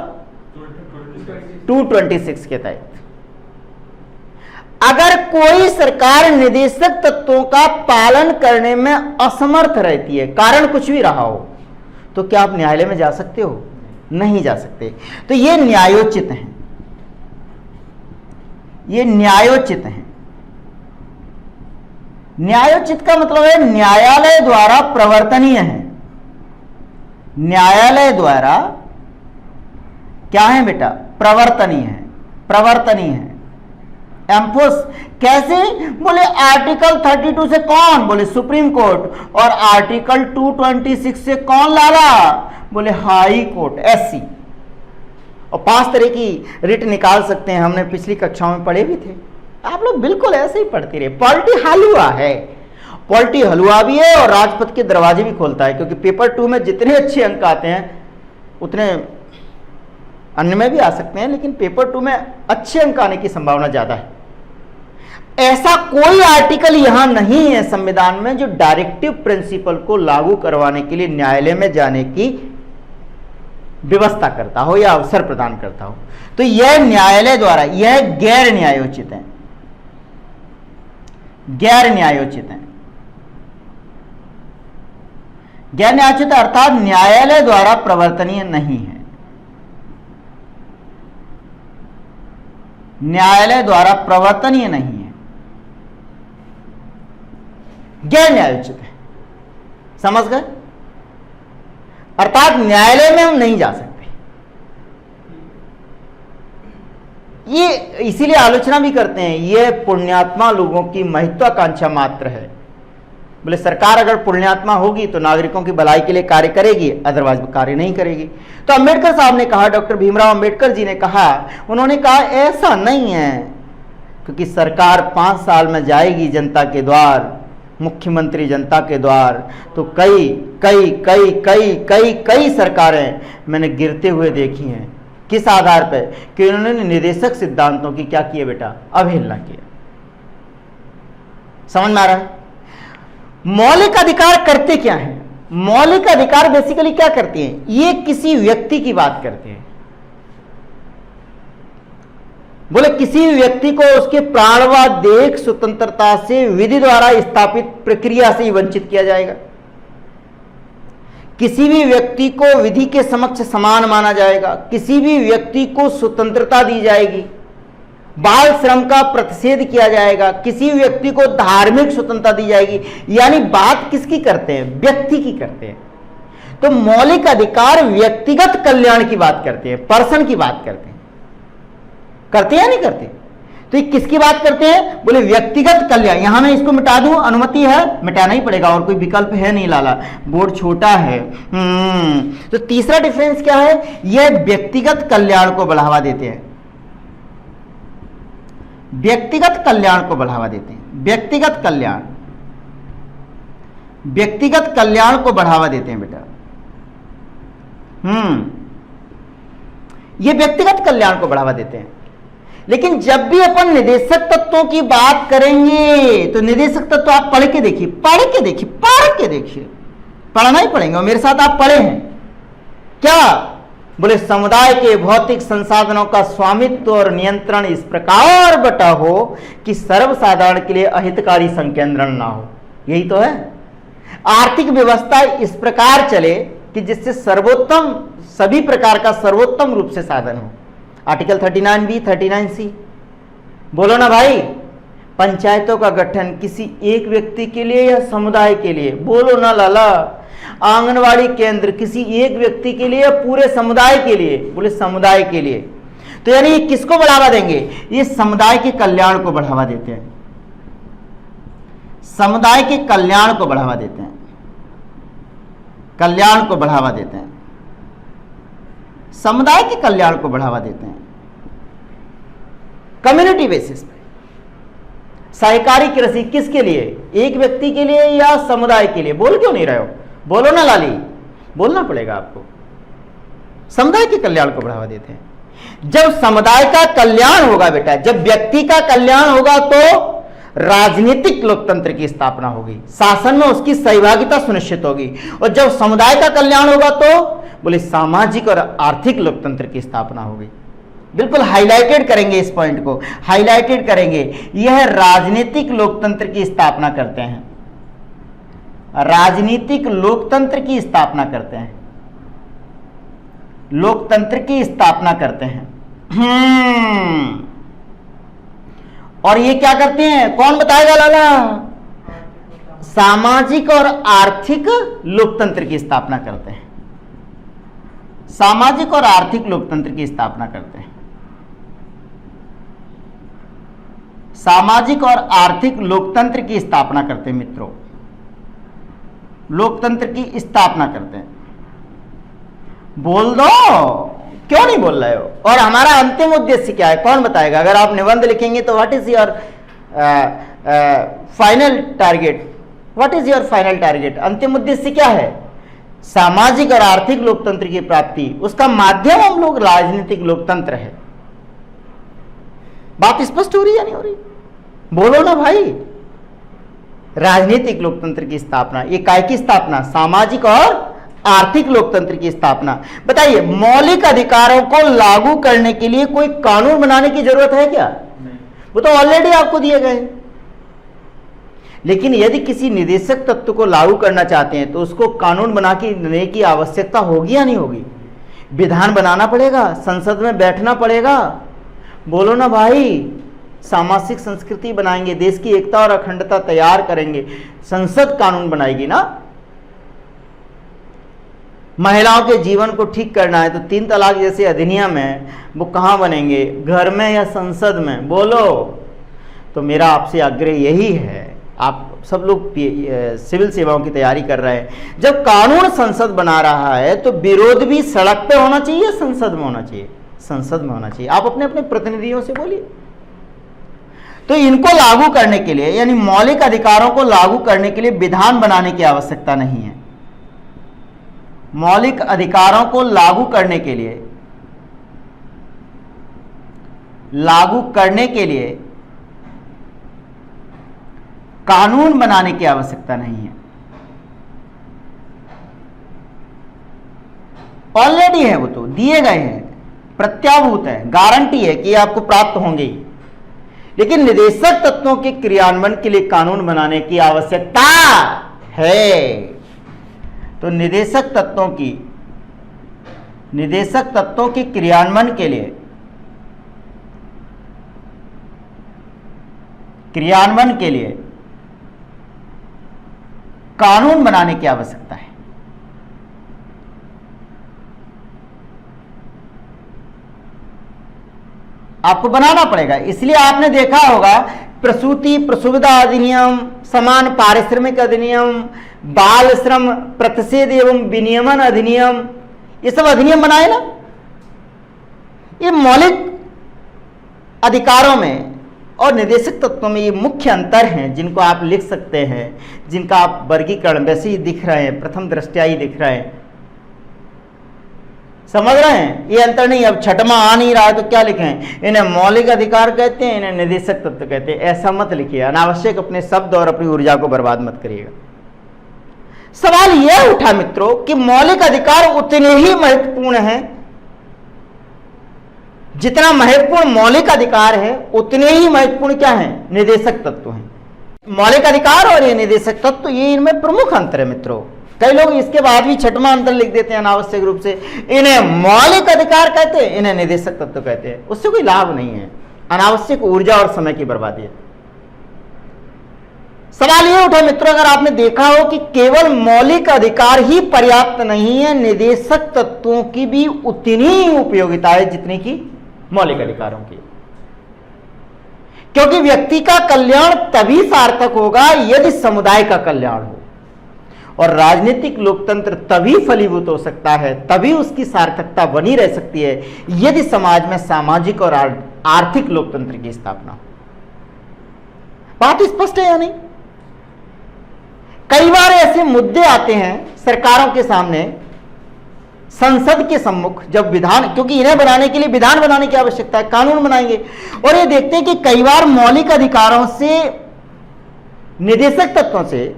226 के तहत। अगर कोई सरकार निर्देशक तत्वों का पालन करने में असमर्थ रहती है, कारण कुछ भी रहा हो, तो क्या आप न्यायालय में जा सकते हो? नहीं जा सकते। तो ये न्यायोचित हैं, ये न्यायोचित हैं। न्यायोचित का मतलब है न्यायालय द्वारा प्रवर्तनीय है। न्यायालय द्वारा क्या है बेटा? प्रवर्तनीय है, प्रवर्तनीय है। एम्फोस कैसे? बोले आर्टिकल 32 से कौन? बोले सुप्रीम कोर्ट। और आर्टिकल 226 से कौन लाला? बोले हाई कोर्ट, एससी। और 5 तरह की रिट निकाल सकते हैं, हमने पिछली कक्षाओं में पढ़े भी थे। आप लोग बिल्कुल ऐसे ही पढ़ते रहे। पॉलिटी हलवा है, पॉलिटी हलवा भी है और राजपथ के दरवाजे भी खोलता है, क्योंकि पेपर 2 में जितने अच्छे अंक आते हैं उतने अन्य में भी आ सकते हैं, लेकिन पेपर 2 में अच्छे अंक आने की संभावना ज्यादा है। ऐसा कोई आर्टिकल यहां नहीं है संविधान में जो डायरेक्टिव प्रिंसिपल को लागू करवाने के लिए न्यायालय में जाने की व्यवस्था करता हो या अवसर प्रदान करता हो। तो यह न्यायालय द्वारा, यह गैर न्यायोचित है, गैर न्यायोचित है। गैर न्यायोचित अर्थात न्यायालय द्वारा प्रवर्तनीय नहीं है, न्यायालय द्वारा प्रवर्तनीय नहीं है, गैर न्यायोचित है। समझ गए? अर्थात न्यायालय में हम नहीं जा सकते। ये इसीलिए आलोचना भी करते हैं, ये पुण्यात्मा लोगों की महत्वाकांक्षा मात्र है। बोले सरकार अगर पुण्यात्मा होगी तो नागरिकों की भलाई के लिए कार्य करेगी, अदरवाइज कार्य नहीं करेगी। तो अंबेडकर साहब ने कहा, डॉक्टर भीमराव अंबेडकर जी ने कहा, उन्होंने कहा ऐसा नहीं है, क्योंकि सरकार 5 साल में जाएगी जनता के द्वार, मुख्यमंत्री जनता के द्वार, तो कई कई कई कई कई कई सरकारें मैंने गिरते हुए देखी हैं। किस आधार पर? कि उन्होंने निदेशक सिद्धांतों की क्या किया बेटा? अवहेलना किया। समझ में आ रहा है? मौलिक अधिकार करते क्या हैं? मौलिक अधिकार बेसिकली क्या करते हैं? ये किसी व्यक्ति की बात करते हैं। बोले किसी व्यक्ति को उसके प्राण व देह स्वतंत्रता से विधि द्वारा स्थापित प्रक्रिया से ही वंचित किया जाएगा। किसी भी व्यक्ति को विधि के समक्ष समान माना जाएगा। किसी भी व्यक्ति को स्वतंत्रता दी जाएगी। बाल श्रम का प्रतिषेध किया जाएगा। किसी व्यक्ति को धार्मिक स्वतंत्रता दी जाएगी। यानी बात किसकी करते हैं? व्यक्ति की करते हैं। तो मौलिक अधिकार व्यक्तिगत कल्याण की बात करते हैं, पर्सन की बात करते हैं। करते या नहीं करते? तो ये किसकी बात करते हैं? बोले व्यक्तिगत कल्याण। यहां मैं इसको मिटा दूं, अनुमति है, मिटाना ही पड़ेगा, और कोई विकल्प है नहीं लाला, बोर्ड छोटा है। तो तीसरा डिफरेंस क्या है? यह व्यक्तिगत कल्याण को बढ़ावा देते हैं। व्यक्तिगत कल्याण को बढ़ावा देते हैं। व्यक्तिगत कल्याण, व्यक्तिगत कल्याण को बढ़ावा देते हैं बेटा। ये व्यक्तिगत कल्याण को बढ़ावा देते हैं। लेकिन जब भी अपन निदेशक तत्वों की बात करेंगे तो निदेशक तत्व आप पढ़ के देखिए, पढ़ के देखिए, पढ़ के देखिए, पढ़ना ही पड़ेंगे। और मेरे साथ आप पढ़े हैं क्या? बोले समुदाय के भौतिक संसाधनों का स्वामित्व और नियंत्रण इस प्रकार बटा हो कि सर्वसाधारण के लिए अहितकारी संकेंद्रण ना हो। यही तो है। आर्थिक व्यवस्था इस प्रकार चले कि जिससे सर्वोत्तम, सभी प्रकार का सर्वोत्तम रूप से साधन हो। Article 39B, 39C। बोलो ना भाई, पंचायतों का गठन किसी एक व्यक्ति के लिए या समुदाय के लिए? बोलो ना लाला। आंगनवाड़ी केंद्र किसी एक व्यक्ति के लिए या पूरे समुदाय के लिए? बोले समुदाय के लिए। तो यानी ये किसको बढ़ावा देंगे? ये समुदाय के कल्याण को बढ़ावा देते हैं। समुदाय के कल्याण को बढ़ावा देते हैं। कल्याण को बढ़ावा देते हैं। समुदाय के कल्याण को बढ़ावा देते हैं कम्युनिटी बेसिस पे। सहकारी कृषि किसके लिए? एक व्यक्ति के लिए या समुदाय के लिए? बोल क्यों नहीं रहे हो? बोलो ना लाली, बोलना पड़ेगा आपको। समुदाय के कल्याण को बढ़ावा देते हैं। जब समुदाय का कल्याण होगा बेटा, जब व्यक्ति का कल्याण होगा तो राजनीतिक लोकतंत्र की स्थापना होगी, शासन में उसकी सहभागिता सुनिश्चित होगी। और जब समुदाय का कल्याण होगा तो बोले सामाजिक और आर्थिक लोकतंत्र की स्थापना होगी। बिल्कुल हाईलाइटेड करेंगे इस पॉइंट को, हाईलाइटेड करेंगे। यह राजनीतिक लोकतंत्र की स्थापना करते हैं। राजनीतिक लोकतंत्र की स्थापना करते हैं। लोकतंत्र की स्थापना करते हैं। और ये क्या करते हैं? कौन बताएगा लाला? सामाजिक और आर्थिक लोकतंत्र की स्थापना करते हैं। सामाजिक और आर्थिक लोकतंत्र की स्थापना करते हैं। सामाजिक और आर्थिक लोकतंत्र की स्थापना करते हैं मित्रों। लोकतंत्र की स्थापना करते हैं। बोल दो, क्यों नहीं बोल रहे हो? और हमारा अंतिम उद्देश्य क्या है? कौन बताएगा? अगर आप निबंध लिखेंगे तो what is your final target? What is your final target? अंतिम उद्देश्य क्या है? सामाजिक और आर्थिक लोकतंत्र की प्राप्ति। उसका माध्यम हम लोग राजनीतिक लोकतंत्र है। बात स्पष्ट हो रही या नहीं हो रही? बोलो ना भाई। राजनीतिक लोकतंत्र की स्थापना, ये काय की स्थापना? सामाजिक और आर्थिक लोकतंत्र की स्थापना। बताइए, मौलिक अधिकारों को लागू करने के लिए कोई कानून बनाने की जरूरत है क्या? नहीं। वो तो ऑलरेडी आपको दिए गए। लेकिन यदि किसी निदेशक तत्व को लागू करना चाहते हैं तो उसको कानून बनाने की आवश्यकता होगी या नहीं होगी? विधान बनाना पड़ेगा, संसद में बैठना पड़ेगा। बोलो ना भाई। सामाजिक संस्कृति बनाएंगे, देश की एकता और अखंडता तैयार करेंगे, संसद कानून बनाएगी ना। महिलाओं के जीवन को ठीक करना है तो 3 तलाक जैसे अधिनियम है वो कहाँ बनेंगे, घर में या संसद में, बोलो। तो मेरा आपसे आग्रह यही है, आप सब लोग सिविल सेवाओं की तैयारी कर रहे हैं, जब कानून संसद बना रहा है तो विरोध भी सड़क पे होना चाहिए, संसद में होना चाहिए, संसद में होना चाहिए। आप अपने अपने प्रतिनिधियों से बोलिए। तो इनको लागू करने के लिए, यानी मौलिक अधिकारों को लागू करने के लिए विधान बनाने की आवश्यकता नहीं है। मौलिक अधिकारों को लागू करने के लिए कानून बनाने की आवश्यकता नहीं है, ऑलरेडी है, वो तो दिए गए हैं, प्रत्याभूत है, गारंटी है कि आपको प्राप्त होंगे ही। लेकिन निदेशक तत्वों के क्रियान्वयन के लिए कानून बनाने की आवश्यकता है। तो निदेशक तत्वों के क्रियान्वयन के लिए कानून बनाने की आवश्यकता है। आपको बनाना पड़ेगा। इसलिए आपने देखा होगा प्रसूति प्रसुविधा अधिनियम, समान पारिश्रमिक अधिनियम, बाल श्रम प्रतिषेध एवं विनियमन अधिनियम, ये सब अधिनियम बनाए ना। ये मौलिक अधिकारों में और निदेशक तत्वों में ये मुख्य अंतर हैं जिनको आप लिख सकते हैं, जिनका आप वर्गीकरण वैसे ही दिख रहे हैं, प्रथम दृष्टया ही दिख रहे हैं, समझ रहे हैं। ये अंतर नहीं। अब छठवां आ नहीं रहा है तो क्या लिखें, इन्हें मौलिक अधिकार कहते हैं, इन्हें निदेशक तत्व कहते हैं, ऐसा मत लिखिए। अनावश्यक अपने शब्द और अपनी ऊर्जा को बर्बाद मत करिएगा। सवाल यह उठा मित्रों कि मौलिक अधिकार उतने ही महत्वपूर्ण हैं, जितना महत्वपूर्ण मौलिक अधिकार है उतने ही महत्वपूर्ण क्या है, निदेशक तत्व हैं। मौलिक अधिकार और ये निदेशक तत्व, ये इनमें प्रमुख अंतर है मित्रों। कई लोग इसके बाद भी छठवां अंतर लिख देते हैं अनावश्यक रूप से, इन्हें मौलिक अधिकार कहते हैं, इन्हें निदेशक तत्व कहते हैं। उससे कोई लाभ नहीं है, अनावश्यक ऊर्जा और समय की बर्बादी है। सवाल यह उठा मित्रों, अगर आपने देखा हो कि केवल मौलिक अधिकार ही पर्याप्त नहीं है, निदेशक तत्वों की भी उतनी उपयोगिता है जितनी की मौलिक अधिकारों की। क्योंकि व्यक्ति का कल्याण तभी सार्थक होगा यदि समुदाय का कल्याण हो, और राजनीतिक लोकतंत्र तभी फलीभूत हो सकता है, तभी उसकी सार्थकता बनी रह सकती है यदि समाज में सामाजिक और आर्थिक लोकतंत्र की स्थापना हो। बात स्पष्ट है या नहीं? कई बार ऐसे मुद्दे आते हैं सरकारों के सामने, संसद के सम्मुख, जब विधान, क्योंकि इन्हें बनाने के लिए विधान बनाने की आवश्यकता है, कानून बनाएंगे, और ये देखते हैं कि कई बार मौलिक अधिकारों से, निदेशक तत्वों से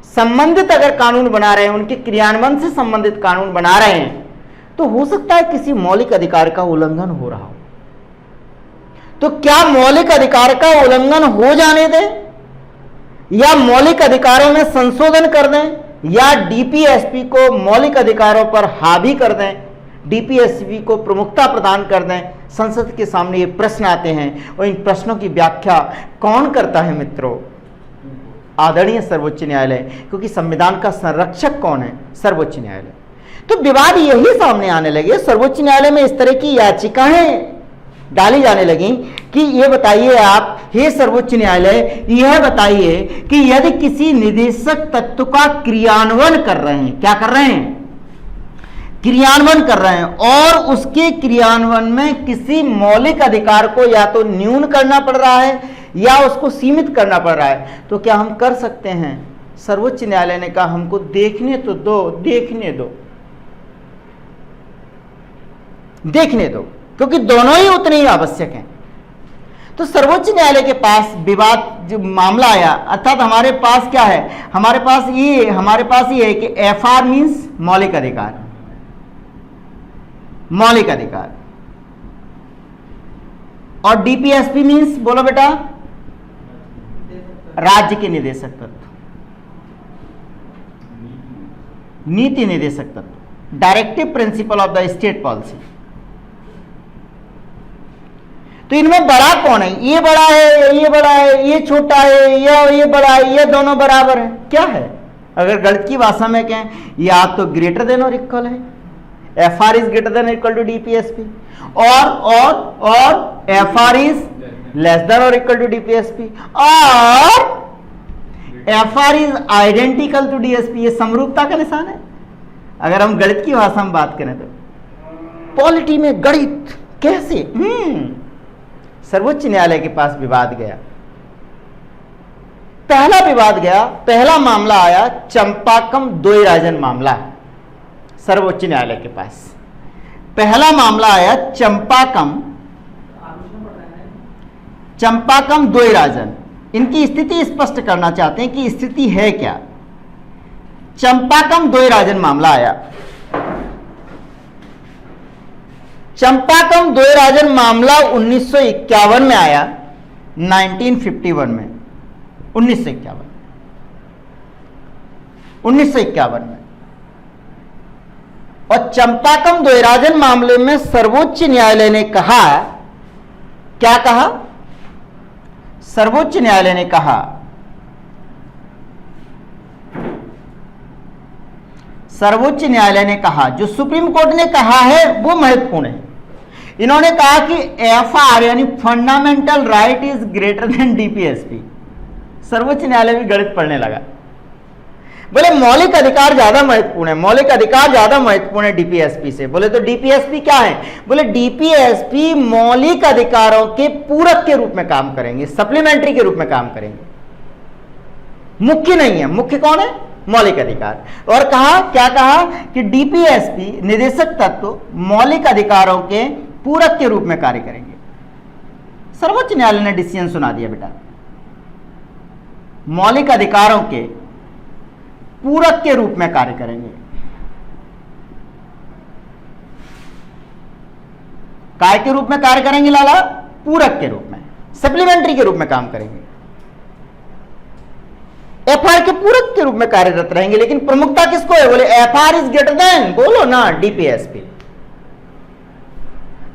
संबंधित अगर कानून बना रहे हैं, उनके क्रियान्वयन से संबंधित कानून बना रहे हैं, तो हो सकता है किसी मौलिक अधिकार का उल्लंघन हो रहा हो। तो क्या मौलिक अधिकार का उल्लंघन हो जाने दें, या मौलिक अधिकारों में संशोधन कर दें, या डीपीएसपी को मौलिक अधिकारों पर हावी कर दें, डीपीएसपी को प्रमुखता प्रदान कर दें? संसद के सामने ये प्रश्न आते हैं, और इन प्रश्नों की व्याख्या कौन करता है मित्रों? आदरणीय सर्वोच्च न्यायालय, क्योंकि संविधान का संरक्षक कौन है? सर्वोच्च न्यायालय। तो विवाद यही सामने आने लगे, सर्वोच्च न्यायालय में इस तरह की याचिकाएं डाली जाने लगी कि ये बताइए आप, हे सर्वोच्च न्यायालय, यह बताइए कि यदि किसी निदेशक तत्व का क्रियान्वयन कर रहे हैं, क्या कर रहे हैं? क्रियान्वयन कर रहे हैं, और उसके क्रियान्वयन में किसी मौलिक अधिकार को या तो न्यून करना पड़ रहा है या उसको सीमित करना पड़ रहा है, तो क्या हम कर सकते हैं? सर्वोच्च न्यायालय ने कहा हमको देखने तो दो, देखने दो, क्योंकि दोनों ही उतने ही आवश्यक हैं। तो सर्वोच्च न्यायालय के पास विवाद जो मामला आया, अर्थात हमारे पास क्या है, हमारे पास ये है कि एफआर मीन्स मौलिक अधिकार, और डीपीएसपी मीन्स, बोलो बेटा, राज्य के निदेशक तत्व, नीति निदेशक तत्व, directive principle of the state policy. तो इनमें बड़ा कौन है? ये बड़ा है, ये बड़ा है, ये छोटा है, या ये बड़ा है, ये दोनों बराबर है? क्या है? अगर गणित की भाषा में कहें, या तो ग्रेटर देन और इक्वल है, F R is greater than equal to DPSP, और F R is less than और इक्वल टू डीपीएसपी, और F R is identical to DSP. ये समरूपता का निशान है। अगर हम गणित की भाषा में बात करें तो पॉलिटी में गणित कैसे, सर्वोच्च न्यायालय के पास विवाद गया, पहला विवाद गया, पहला मामला आया चंपाकम द्वैराजन मामला, सर्वोच्च न्यायालय के पास पहला मामला आया चंपाकम द्वैराजन। इनकी स्थिति स्पष्ट करना चाहते हैं कि स्थिति है क्या। चंपाकम द्वैराजन मामला आया। चंपाकम द्वैराजन मामला 1951 में आया, 1951 में, 1951 में। और चंपाकम द्वैराजन मामले में सर्वोच्च न्यायालय ने कहा, क्या कहा? सर्वोच्च न्यायालय ने कहा, सर्वोच्च न्यायालय ने कहा, जो सुप्रीम कोर्ट ने कहा है वो महत्वपूर्ण है। इन्होंने कहा कि एफ आर यानी fundamental right is greater then DPSP. सर्वोच्च न्यायालय भी गणित पढ़ने लगा, बोले मौलिक अधिकार ज्यादा महत्वपूर्ण है, मौलिक अधिकार ज्यादा महत्वपूर्ण है डीपीएसपी से। बोले तो डीपीएसपी क्या है? बोले डीपीएसपी मौलिक अधिकारों के पूरक के रूप में काम करेंगे, सप्लीमेंट्री के रूप में काम करेंगे, मुख्य नहीं है। मुख्य कौन है? मौलिक अधिकार। और कहा, क्या कहा कि डीपीएसपी निदेशक तत्व मौलिक अधिकारों के पूरक के रूप में कार्य करेंगे। सर्वोच्च न्यायालय ने डिसीजन सुना दिया, बेटा मौलिक अधिकारों के पूरक के रूप में कार्य करेंगे। काय के रूप में कार्य करेंगे लाला? पूरक के रूप में, सप्लीमेंट्री के रूप में काम करेंगे, एफआर के पूरक के रूप में कार्यरत रहेंगे। लेकिन प्रमुखता किसको है? बोले एफआर इज ग्रेटर देन, बोलो ना, डीपीएसपी।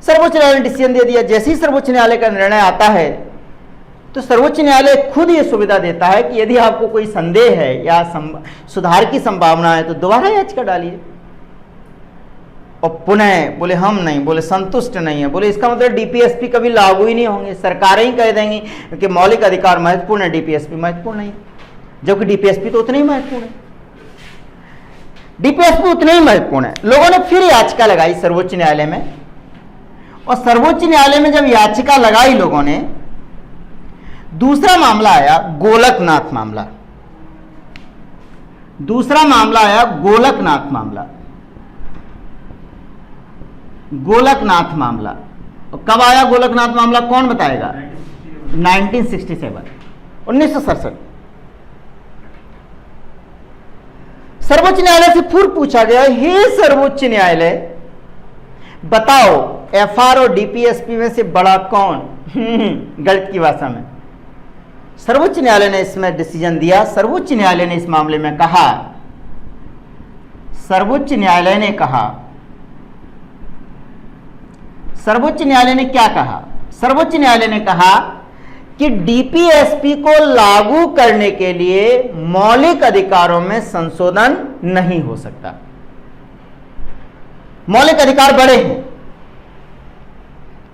सर्वोच्च न्यायालय ने डिसीजन दे दिया। जैसे ही सर्वोच्च न्यायालय का निर्णय आता है तो सर्वोच्च न्यायालय खुद ये सुविधा देता है कि यदि आपको कोई संदेह है या सुधार की संभावना है तो दोबारा याचिका डालिए। और पुनः बोले हम नहीं, बोले संतुष्ट नहीं है, बोले इसका मतलब डीपीएसपी कभी लागू ही नहीं होंगे, सरकारें ही कह देंगी कि मौलिक अधिकार महत्वपूर्ण है, डीपीएसपी महत्वपूर्ण नहीं, जबकि डीपीएसपी तो उतना ही महत्वपूर्ण है, डीपीएसपी उतना ही महत्वपूर्ण है। लोगों ने फिर याचिका लगाई सर्वोच्च न्यायालय में, और सर्वोच्च न्यायालय में जब याचिका लगाई लोगों ने, दूसरा मामला आया गोलकनाथ मामला। दूसरा मामला आया गोलकनाथ मामला। गोलकनाथ मामला कब आया? गोलकनाथ मामला कौन बताएगा? 1967, 1967। सर्वोच्च न्यायालय से फिर पूछा गया, हे सर्वोच्च न्यायालय बताओ एफआर और डीपीएसपी में से बड़ा कौन? गणित की भाषा में सर्वोच्च न्यायालय ने इसमें डिसीजन दिया। सर्वोच्च न्यायालय ने इस मामले में कहा, सर्वोच्च न्यायालय ने कहा, सर्वोच्च न्यायालय ने क्या कहा? सर्वोच्च न्यायालय ने कहा कि डीपीएसपी को लागू करने के लिए मौलिक अधिकारों में संशोधन नहीं हो सकता। मौलिक अधिकार बड़े हैं।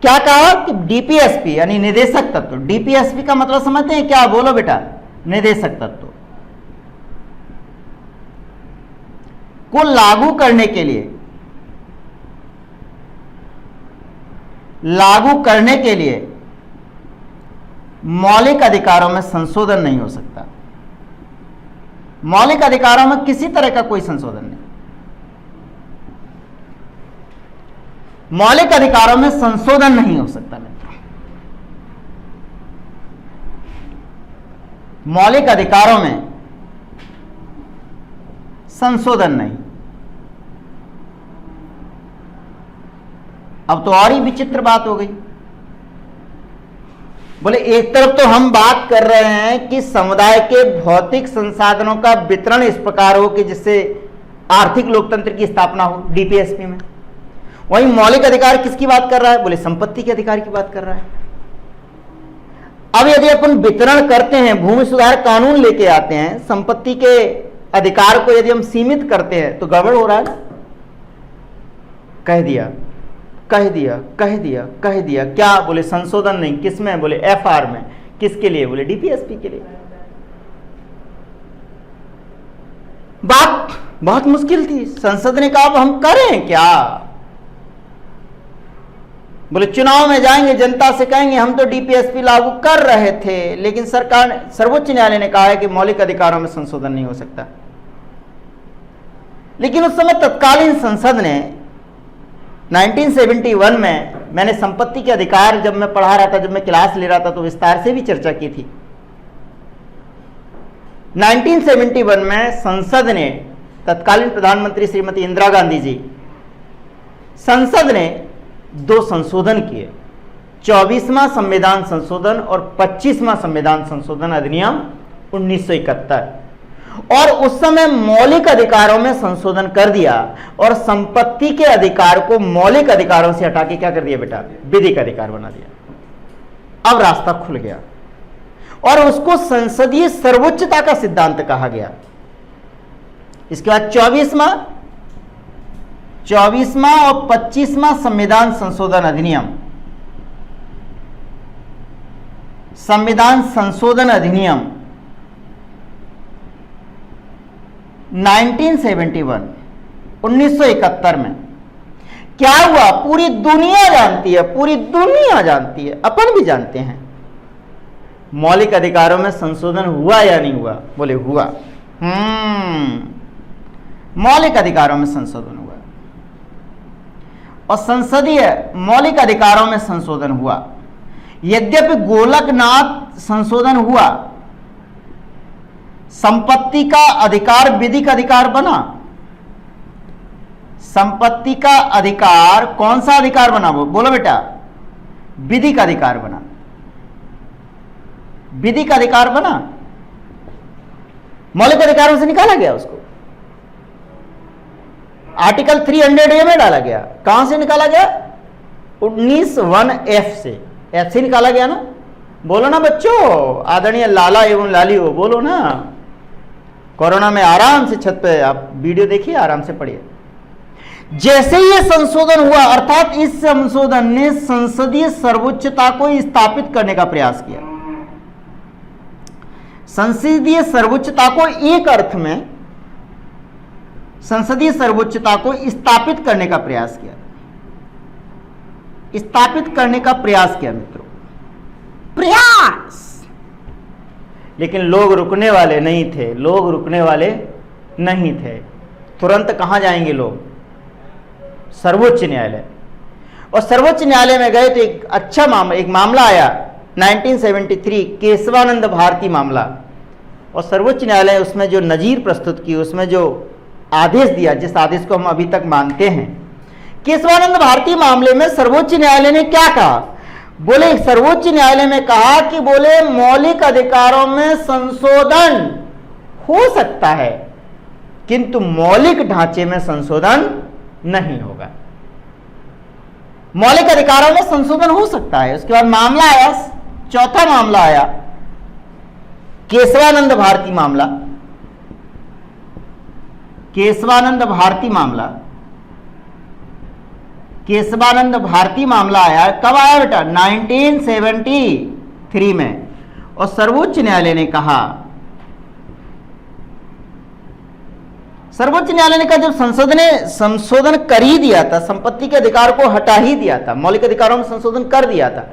क्या कहा कि डीपीएसपी यानी निदेशक तत्व, डीपीएसपी का मतलब समझते हैं क्या? बोलो बेटा, निदेशक तत्व को लागू करने के लिए, लागू करने के लिए मौलिक अधिकारों में संशोधन नहीं हो सकता। मौलिक अधिकारों में किसी तरह का कोई संशोधन नहीं, मौलिक अधिकारों में संशोधन नहीं हो सकता। मौलिक अधिकारों में संशोधन नहीं। अब तो और ही विचित्र बात हो गई। बोले एक तरफ तो हम बात कर रहे हैं कि समुदाय के भौतिक संसाधनों का वितरण इस प्रकार हो कि जिससे आर्थिक लोकतंत्र की स्थापना हो डीपीएसपी में, वहीं मौलिक अधिकार किसकी बात कर रहा है? बोले संपत्ति के अधिकार की बात कर रहा है। अब यदि अपन वितरण करते हैं, भूमि सुधार कानून लेके आते हैं, संपत्ति के अधिकार को यदि हम सीमित करते हैं तो गड़बड़ हो रहा है ना। कह दिया कह दिया कह दिया कह दिया, क्या बोले संशोधन नहीं, किसमें बोले एफआर में, किसके लिए बोले डीपीएसपी के लिए। बात बहुत मुश्किल थी, संसद ने कहा अब हम करें क्या, बोले चुनाव में जाएंगे जनता से कहेंगे हम तो डीपीएसपी लागू कर रहे थे, लेकिन सरकार सर्वोच्च न्यायालय ने कहा है कि मौलिक अधिकारों में संशोधन नहीं हो सकता। लेकिन उस समय तत्कालीन संसद ने 1971 में, मैंने संपत्ति के अधिकार जब मैं पढ़ा रहा था, जब मैं क्लास ले रहा था तो विस्तार से भी चर्चा की थी। 1971 में संसद ने, तत्कालीन प्रधानमंत्री श्रीमती इंदिरा गांधी जी, संसद ने 2 संशोधन किए, 24वां संविधान संशोधन और 25वां संविधान संशोधन अधिनियम 1971, और उस समय मौलिक अधिकारों में संशोधन कर दिया और संपत्ति के अधिकार को मौलिक अधिकारों से हटा के क्या कर दिया बेटा, विधिक अधिकार बना दिया। अब रास्ता खुल गया और उसको संसदीय सर्वोच्चता का सिद्धांत कहा गया। इसके बाद 24वां और 25वां संविधान संशोधन अधिनियम, संविधान संशोधन अधिनियम 1971 में क्या हुआ, पूरी दुनिया जानती है, पूरी दुनिया जानती है, अपन भी जानते हैं। मौलिक अधिकारों में संशोधन हुआ या नहीं हुआ, बोले हुआ। मौलिक अधिकारों में संशोधन हुआ और संसदीय मौलिक अधिकारों में संशोधन हुआ। यद्यपि गोलकनाथ संशोधन हुआ, संपत्ति का अधिकार विधिक अधिकार बना। संपत्ति का अधिकार कौन सा अधिकार बना, वो बोलो बेटा, विधिक अधिकार बना। विधिक अधिकार बना, मौलिक अधिकारों से निकाला गया उसको, आर्टिकल 300A में डाला गया। कहां से निकाला गया, 19(1)(f) से, एफ से निकाला गया ना। बोलो ना बच्चों, आदरणीय लाला एवं लाली हो, बोलो ना। कोरोना में आराम से छत पे आप वीडियो देखिए, आराम से पढ़िए। जैसे ही यह संशोधन हुआ, अर्थात इस संशोधन ने संसदीय सर्वोच्चता को स्थापित करने का प्रयास किया। संसदीय सर्वोच्चता को एक अर्थ में संसदीय सर्वोच्चता को स्थापित करने का प्रयास किया, स्थापित करने का प्रयास किया मित्रों, प्रयास। लेकिन लोग रुकने वाले नहीं थे, लोग रुकने वाले नहीं थे। तुरंत कहां जाएंगे लोग, सर्वोच्च न्यायालय। और सर्वोच्च न्यायालय में गए तो एक अच्छा मामला आया 1973, केशवानंद भारती मामला। और सर्वोच्च न्यायालय उसमें जो नजीर प्रस्तुत की, उसमें जो आदेश दिया, जिस आदेश को हम अभी तक मानते हैं, केशवानंद भारती मामले में सर्वोच्च न्यायालय ने क्या कहा, बोले सर्वोच्च न्यायालय में कहा कि बोले मौलिक अधिकारों में संशोधन हो सकता है किंतु मौलिक ढांचे में संशोधन नहीं होगा। मौलिक अधिकारों में संशोधन हो सकता है। उसके बाद मामला आया, चौथा मामला आया, केशवानंद भारती मामला। केशवानंद भारती मामला, केशवानंद भारती मामला आया, कब आया बेटा, 1973 में। और सर्वोच्च न्यायालय ने कहा, सर्वोच्च न्यायालय ने कहा जब संसद ने संशोधन कर ही दिया था, संपत्ति के अधिकार को हटा ही दिया था, मौलिक अधिकारों में संशोधन कर दिया था,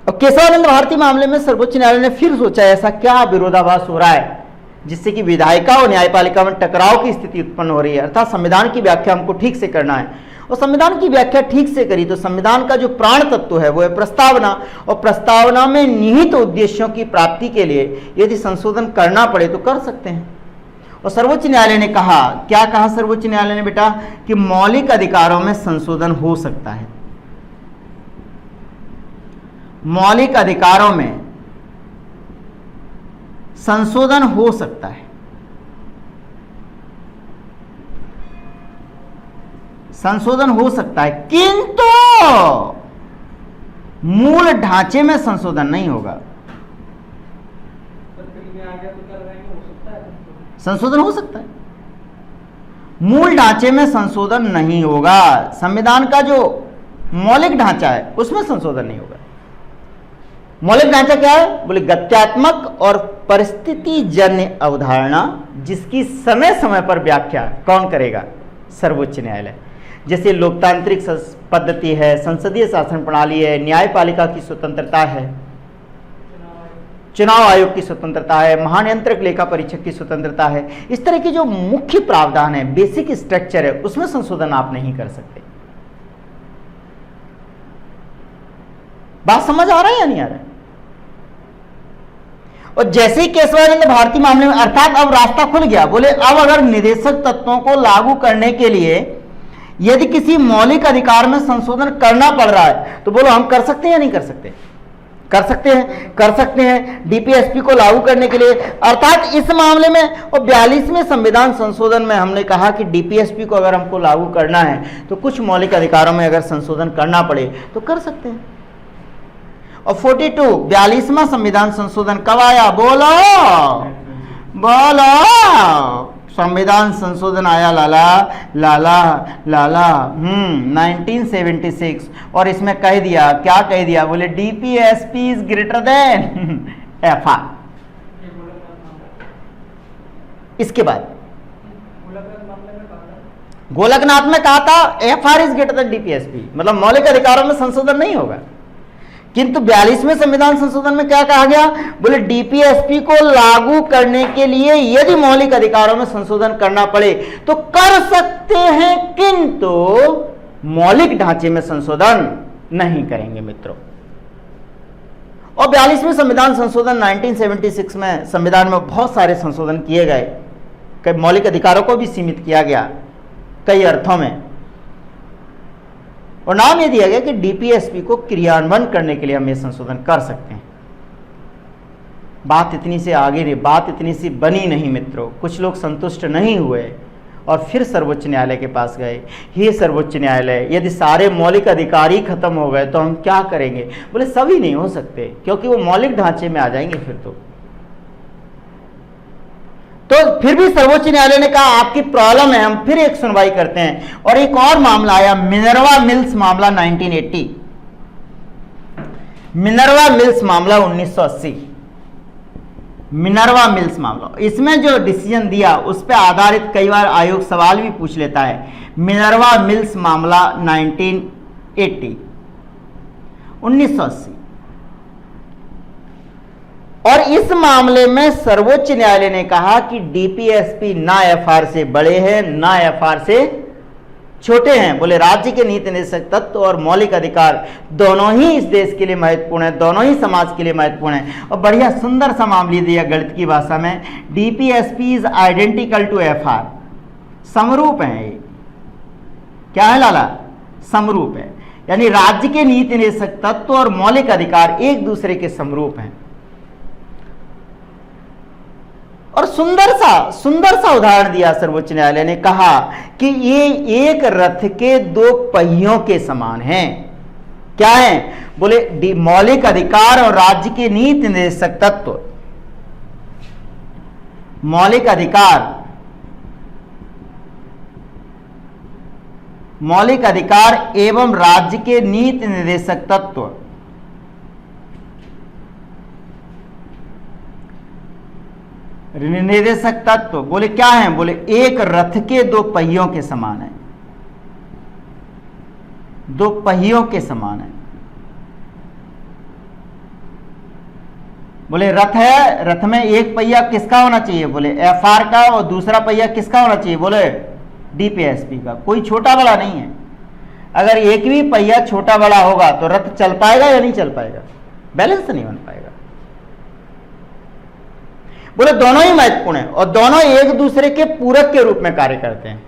और केशवानंद भारती मामले में सर्वोच्च न्यायालय ने फिर सोचा ऐसा क्या विरोधाभास हो रहा है जिससे कि विधायिका और न्यायपालिका में टकराव की स्थिति उत्पन्न हो रही है, अर्थात संविधान की व्याख्या हमको ठीक से करना है। और संविधान की व्याख्या ठीक से करी तो संविधान का जो प्राण तत्व है वो है प्रस्तावना, और प्रस्तावना में निहित उद्देश्यों की प्राप्ति के लिए यदि संशोधन करना पड़े तो कर सकते हैं। और सर्वोच्च न्यायालय ने कहा, क्या कहा सर्वोच्च न्यायालय ने बेटा, कि मौलिक अधिकारों में संशोधन हो सकता है, मौलिक अधिकारों में संशोधन हो सकता है, संशोधन हो सकता है किंतु मूल ढांचे में संशोधन नहीं होगा। संशोधन हो सकता है, मूल ढांचे में संशोधन नहीं होगा। संविधान का जो मौलिक ढांचा है उसमें संशोधन नहीं होगा। मौलिक ढांचा क्या है? बोले गत्यात्मक और परिस्थिति जन्य अवधारणा जिसकी समय समय पर व्याख्या कौन करेगा? सर्वोच्च न्यायालय। जैसे लोकतांत्रिक पद्धति है, संसदीय शासन प्रणाली है, न्यायपालिका की स्वतंत्रता है, चुनाव आयोग की स्वतंत्रता है, महानियंत्रक लेखा परीक्षक की स्वतंत्रता है, इस तरह की जो मुख्य प्रावधान है, बेसिक स्ट्रक्चर है, उसमें संशोधन आप नहीं कर सकते। बात समझ आ रहा है या नहीं आ रहा है? और जैसे ही केशवानंद भारती मामले में, अर्थात अब रास्ता खुल गया। बोले अब अगर निदेशक तत्वों को लागू करने के लिए यदि किसी मौलिक अधिकार में संशोधन करना पड़ रहा है तो बोलो हम कर सकते हैं या नहीं कर सकते? कर सकते हैं, कर सकते हैं। डीपीएसपी को लागू करने के लिए, अर्थात इस मामले में और 42वें संविधान संशोधन में हमने कहा कि डीपीएसपी को अगर हमको लागू करना है तो कुछ मौलिक अधिकारों में अगर संशोधन करना पड़े तो कर सकते हैं। और 42वां संविधान संशोधन कब आया? बोलो बोलो। संविधान संशोधन आया लाला लाला लाला 1976। और इसमें कह दिया, क्या कह दिया? बोले DPSP is greater then FR. इसके बाद गोलकनाथ में कहा था FR is greater then DPSP, मतलब मौलिक अधिकारों में संशोधन नहीं होगा। किंतु 42वें संविधान संशोधन में क्या कहा गया? बोले डीपीएसपी को लागू करने के लिए यदि मौलिक अधिकारों में संशोधन करना पड़े तो कर सकते हैं, किंतु मौलिक ढांचे में संशोधन नहीं करेंगे मित्रों। और 42वें संविधान संशोधन 1976 में संविधान में बहुत सारे संशोधन किए गए, कई मौलिक अधिकारों को भी सीमित किया गया कई अर्थों में, और नाम यह दिया गया कि डीपीएसपी को क्रियान्वयन करने के लिए हम ये संशोधन कर सकते हैं। बात इतनी से आगे रही, बात इतनी सी बनी नहीं मित्रों। कुछ लोग संतुष्ट नहीं हुए और फिर सर्वोच्च न्यायालय के पास गए। हे सर्वोच्च न्यायालय, यदि सारे मौलिक अधिकार ही खत्म हो गए तो हम क्या करेंगे? बोले सभी नहीं हो सकते, क्योंकि वो मौलिक ढांचे में आ जाएंगे फिर तो फिर भी सर्वोच्च न्यायालय ने कहा आपकी प्रॉब्लम है, हम फिर एक सुनवाई करते हैं। और एक और मामला आया, मिनर्वा मिल्स मामला 1980। मिनर्वा मिल्स मामला 1980। मिनर्वा मिल्स मामला, इसमें जो डिसीजन दिया उस पर आधारित कई बार आयोग सवाल भी पूछ लेता है। मिनर्वा मिल्स मामला 1980 1980। और इस मामले में सर्वोच्च न्यायालय ने कहा कि डीपीएसपी ना एफआर से बड़े हैं ना एफआर से छोटे हैं। बोले राज्य के नीति निदेशक तत्व और मौलिक अधिकार दोनों ही इस देश के लिए महत्वपूर्ण है, दोनों ही समाज के लिए महत्वपूर्ण है। और बढ़िया सुंदर सा मामला दिया गणित की भाषा में, DPSP is identical to FR. समरूप है ये, क्या है लाला? समरूप है, यानी राज्य के नीति निदेशक तत्व और मौलिक अधिकार एक दूसरे के समरूप हैं। और सुंदर सा उदाहरण दिया सर्वोच्च न्यायालय ने, कहा कि ये एक रथ के दो पहियों के समान हैं। क्या है? बोले मौलिक अधिकार और राज्य के नीति निदेशक तत्व। मौलिक अधिकार एवं राज्य के नीति निदेशक तत्व निदेशक तत्व बोले क्या है? बोले एक रथ के दो पहियों के समान है, दो पहियों के समान है। बोले रथ है, रथ में एक पहिया किसका होना चाहिए? बोले एफआर का, और दूसरा पहिया किसका होना चाहिए? बोले डीपीएसपी का। कोई छोटा बड़ा नहीं है। अगर एक भी पहिया छोटा बड़ा होगा तो रथ चल पाएगा या नहीं चल पाएगा? बैलेंस नहीं बन पाएगा। बोले दोनों ही महत्वपूर्ण है और दोनों एक दूसरे के पूरक के रूप में कार्य करते हैं।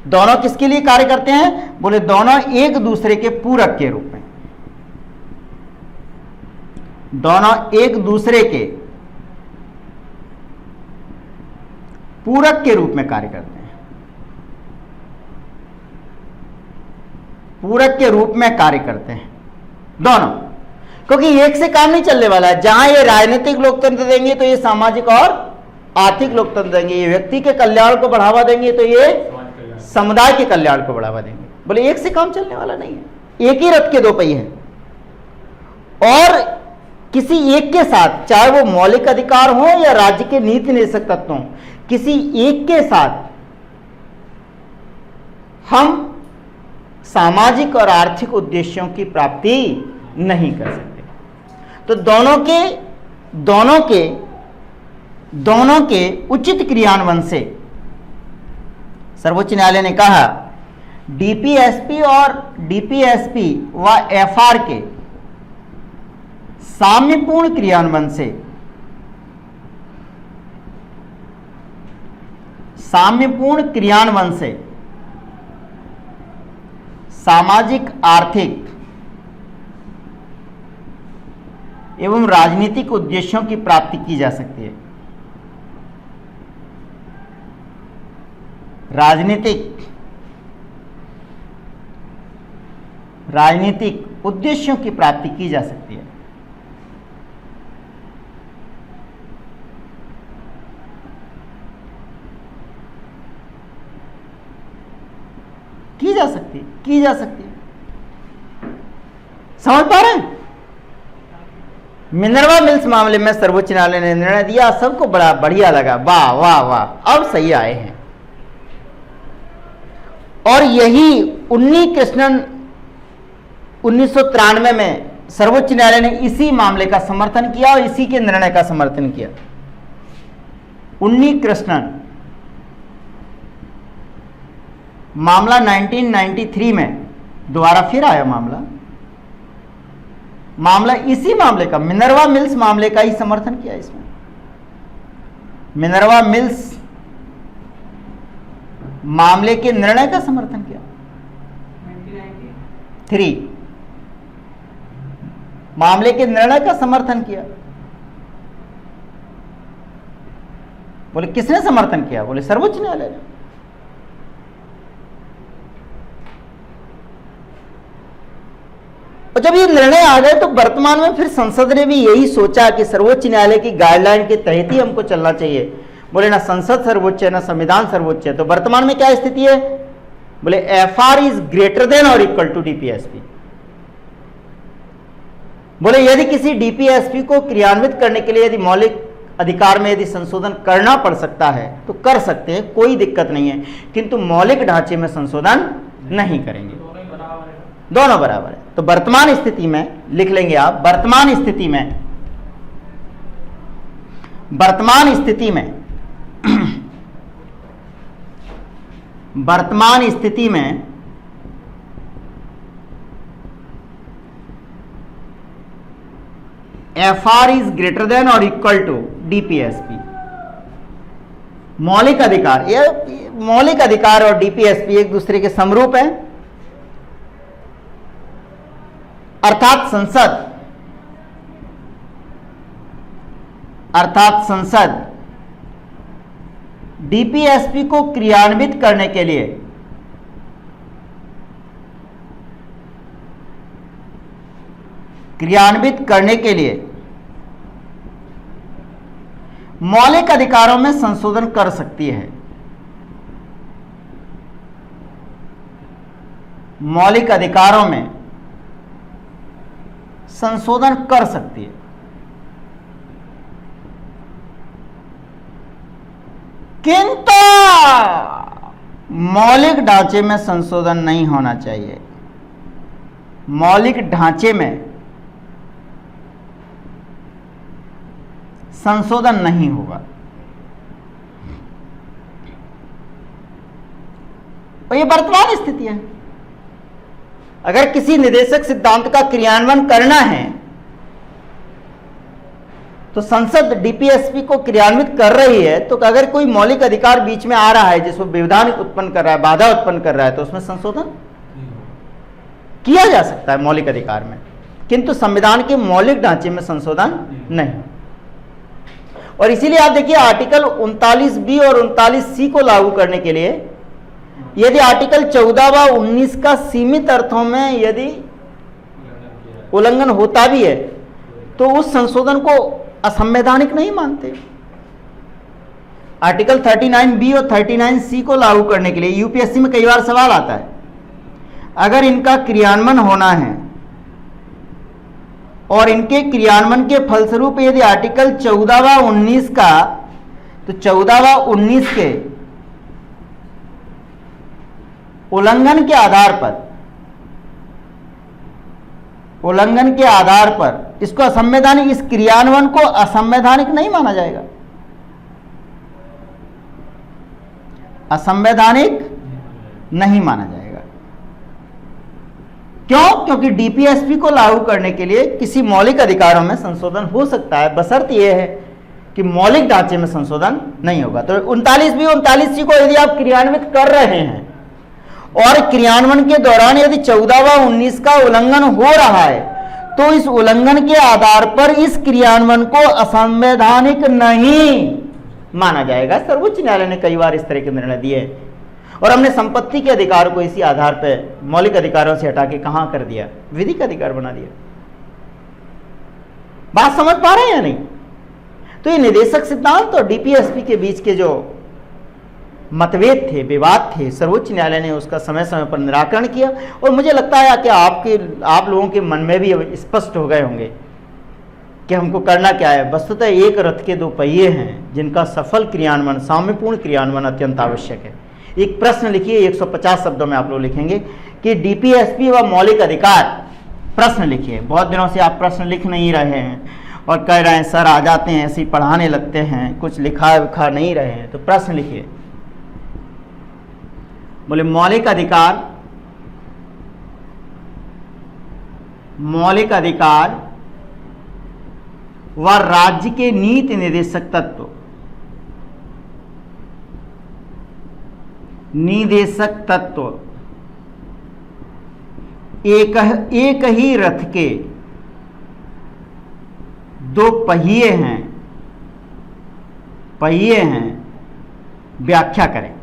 दोनों किसके लिए कार्य करते हैं? बोले दोनों एक दूसरे के पूरक के रूप में, दोनों एक दूसरे के पूरक के रूप में कार्य करते हैं, पूरक के रूप में कार्य करते हैं दोनों। क्योंकि एक से काम नहीं चलने वाला है। जहां ये राजनीतिक लोकतंत्र देंगे तो ये सामाजिक और आर्थिक लोकतंत्र देंगे, ये व्यक्ति के कल्याण को बढ़ावा देंगे, तो ये समुदाय के कल्याण को बढ़ावा देंगे। बोले एक से काम चलने वाला नहीं है, एक ही रथ के दो पहिए हैं। और किसी एक के साथ, चाहे वो मौलिक अधिकार हो या राज्य के नीति निर्देशक तत्व हो, किसी एक के साथ हम सामाजिक और आर्थिक उद्देश्यों की प्राप्ति नहीं कर सकते। तो दोनों के उचित क्रियान्वयन से सर्वोच्च न्यायालय ने कहा डीपीएसपी और डीपीएसपी व एफआर के साम्यपूर्ण क्रियान्वयन से सामाजिक, आर्थिक एवं राजनीतिक उद्देश्यों की प्राप्ति की जा सकती है। राजनीतिक उद्देश्यों की प्राप्ति की जा सकती है। की जा सकती है। समझ पा रहे हैं? मिनर्वा मिल्स मामले में सर्वोच्च न्यायालय ने निर्णय दिया, सबको बड़ा बढ़िया लगा, वाह वाह वाह, अब सही आए हैं। और यही उन्नी कृष्णन 1993 में सर्वोच्च न्यायालय ने इसी मामले का समर्थन किया और इसी के निर्णय का समर्थन किया। उन्नी कृष्णन मामला 1993 में दोबारा फिर आया मामला इसी मामले का, मिनर्वा मिल्स मामले का ही समर्थन किया। इसमें मिनर्वा मिल्स मामले के निर्णय का समर्थन किया। 3 मामले के निर्णय का समर्थन किया। बोले किसने समर्थन किया? बोले सर्वोच्च न्यायालय ने। और जब ये निर्णय आ गए तो वर्तमान में फिर संसद ने भी यही सोचा कि सर्वोच्च न्यायालय की गाइडलाइन के तहत ही हमको चलना चाहिए। बोले ना संसद सर्वोच्च है ना संविधान सर्वोच्च है। तो वर्तमान में क्या स्थिति है? बोले एफआर इज ग्रेटर देन और इक्वल टू डीपीएसपी। बोले यदि किसी डीपीएसपी को क्रियान्वित करने के लिए यदि मौलिक अधिकार में यदि संशोधन करना पड़ सकता है तो कर सकते हैं, कोई दिक्कत नहीं है, किंतु मौलिक ढांचे में संशोधन नहीं करेंगे। दोनों बराबर है। तो वर्तमान स्थिति में लिख लेंगे आप, वर्तमान स्थिति में एफआर इज ग्रेटर देन और इक्वल टू डीपीएसपी। मौलिक अधिकार, ये मौलिक अधिकार और डीपीएसपी एक दूसरे के समरूप है। अर्थात संसद डीपीएसपी को क्रियान्वित करने के लिए मौलिक अधिकारों में संशोधन कर सकती है। मौलिक अधिकारों में संशोधन कर सकती है, किंतु मौलिक ढांचे में संशोधन नहीं होना चाहिए। मौलिक ढांचे में संशोधन नहीं होगा। और ये वर्तमान स्थिति है। अगर किसी निदेशक सिद्धांत का क्रियान्वयन करना है तो संसद डीपीएसपी को क्रियान्वित कर रही है, तो अगर कोई मौलिक अधिकार बीच में आ रहा है जिसमें व्यवधान उत्पन्न कर रहा है, बाधा उत्पन्न कर रहा है, तो उसमें संशोधन किया जा सकता है मौलिक अधिकार में, किंतु संविधान के मौलिक ढांचे में संशोधन नहीं। और इसीलिए आप देखिए आर्टिकल 39B और 39C को लागू करने के लिए यदि आर्टिकल 14 व 19 का सीमित अर्थों में यदि उल्लंघन होता भी है तो उस संशोधन को असंवैधानिक नहीं मानते। आर्टिकल 39B और 39C को लागू करने के लिए यूपीएससी में कई बार सवाल आता है, अगर इनका क्रियान्वयन होना है और इनके क्रियान्वयन के फलस्वरूप यदि आर्टिकल 14 व 19 का, तो 14 व 19 के उल्लंघन के आधार पर इसको असंवैधानिक, इस क्रियान्वयन को असंवैधानिक नहीं माना जाएगा, असंवैधानिक नहीं माना जाएगा। क्यों? क्योंकि डीपीएसपी को लागू करने के लिए किसी मौलिक अधिकारों में संशोधन हो सकता है, बशर्ते यह है कि मौलिक ढांचे में संशोधन नहीं होगा। तो 39B 39C को यदि आप क्रियान्वित कर रहे हैं और क्रियान्वयन के दौरान यदि 14 व 19 का उल्लंघन हो रहा है, तो इस उल्लंघन के आधार पर इस क्रियान्वयन को असंवैधानिक नहीं माना जाएगा। सर्वोच्च न्यायालय ने कई बार इस तरह के निर्णय दिए और हमने संपत्ति के अधिकार को इसी आधार पर मौलिक अधिकारों से हटा के कहां कर दिया, विधिक अधिकार बना दिया। बात समझ पा रहे हैं या नहीं? तो ये निदेशक सिद्धांत और डीपीएसपी के बीच के जो मतभेद थे, विवाद थे, सर्वोच्च न्यायालय ने उसका समय समय पर निराकरण किया और मुझे लगता है कि आप लोगों के मन में भी स्पष्ट हो गए होंगे कि हमको करना क्या है। वस्तुतः एक रथ के दो पहिए हैं जिनका सफल क्रियान्वयन, साम्यपूर्ण क्रियान्वयन अत्यंत आवश्यक है। एक प्रश्न लिखिए, 150 शब्दों में आप लोग लिखेंगे कि डीपीएसपी व मौलिक अधिकार, प्रश्न लिखिए। बहुत दिनों से आप प्रश्न लिख नहीं रहे हैं और कह रहे हैं सर आ जाते हैं ऐसे ही पढ़ाने लगते हैं, कुछ लिखा विखा नहीं रहे हैं, तो प्रश्न लिखिए। बोले मौलिक अधिकार व राज्य के नीति निर्देशक तत्व, एक ही रथ के दो पहिए हैं, व्याख्या करें।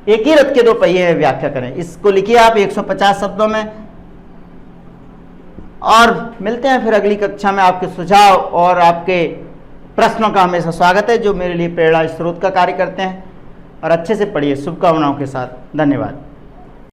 एक ही रथ के दो पहिए हैं, व्याख्या करें। इसको लिखिए आप 150 शब्दों में और मिलते हैं फिर अगली कक्षा में। आपके सुझाव और आपके प्रश्नों का हमेशा स्वागत है, जो मेरे लिए प्रेरणा स्रोत का कार्य करते हैं। और अच्छे से पढ़िए, शुभकामनाओं के साथ। धन्यवाद।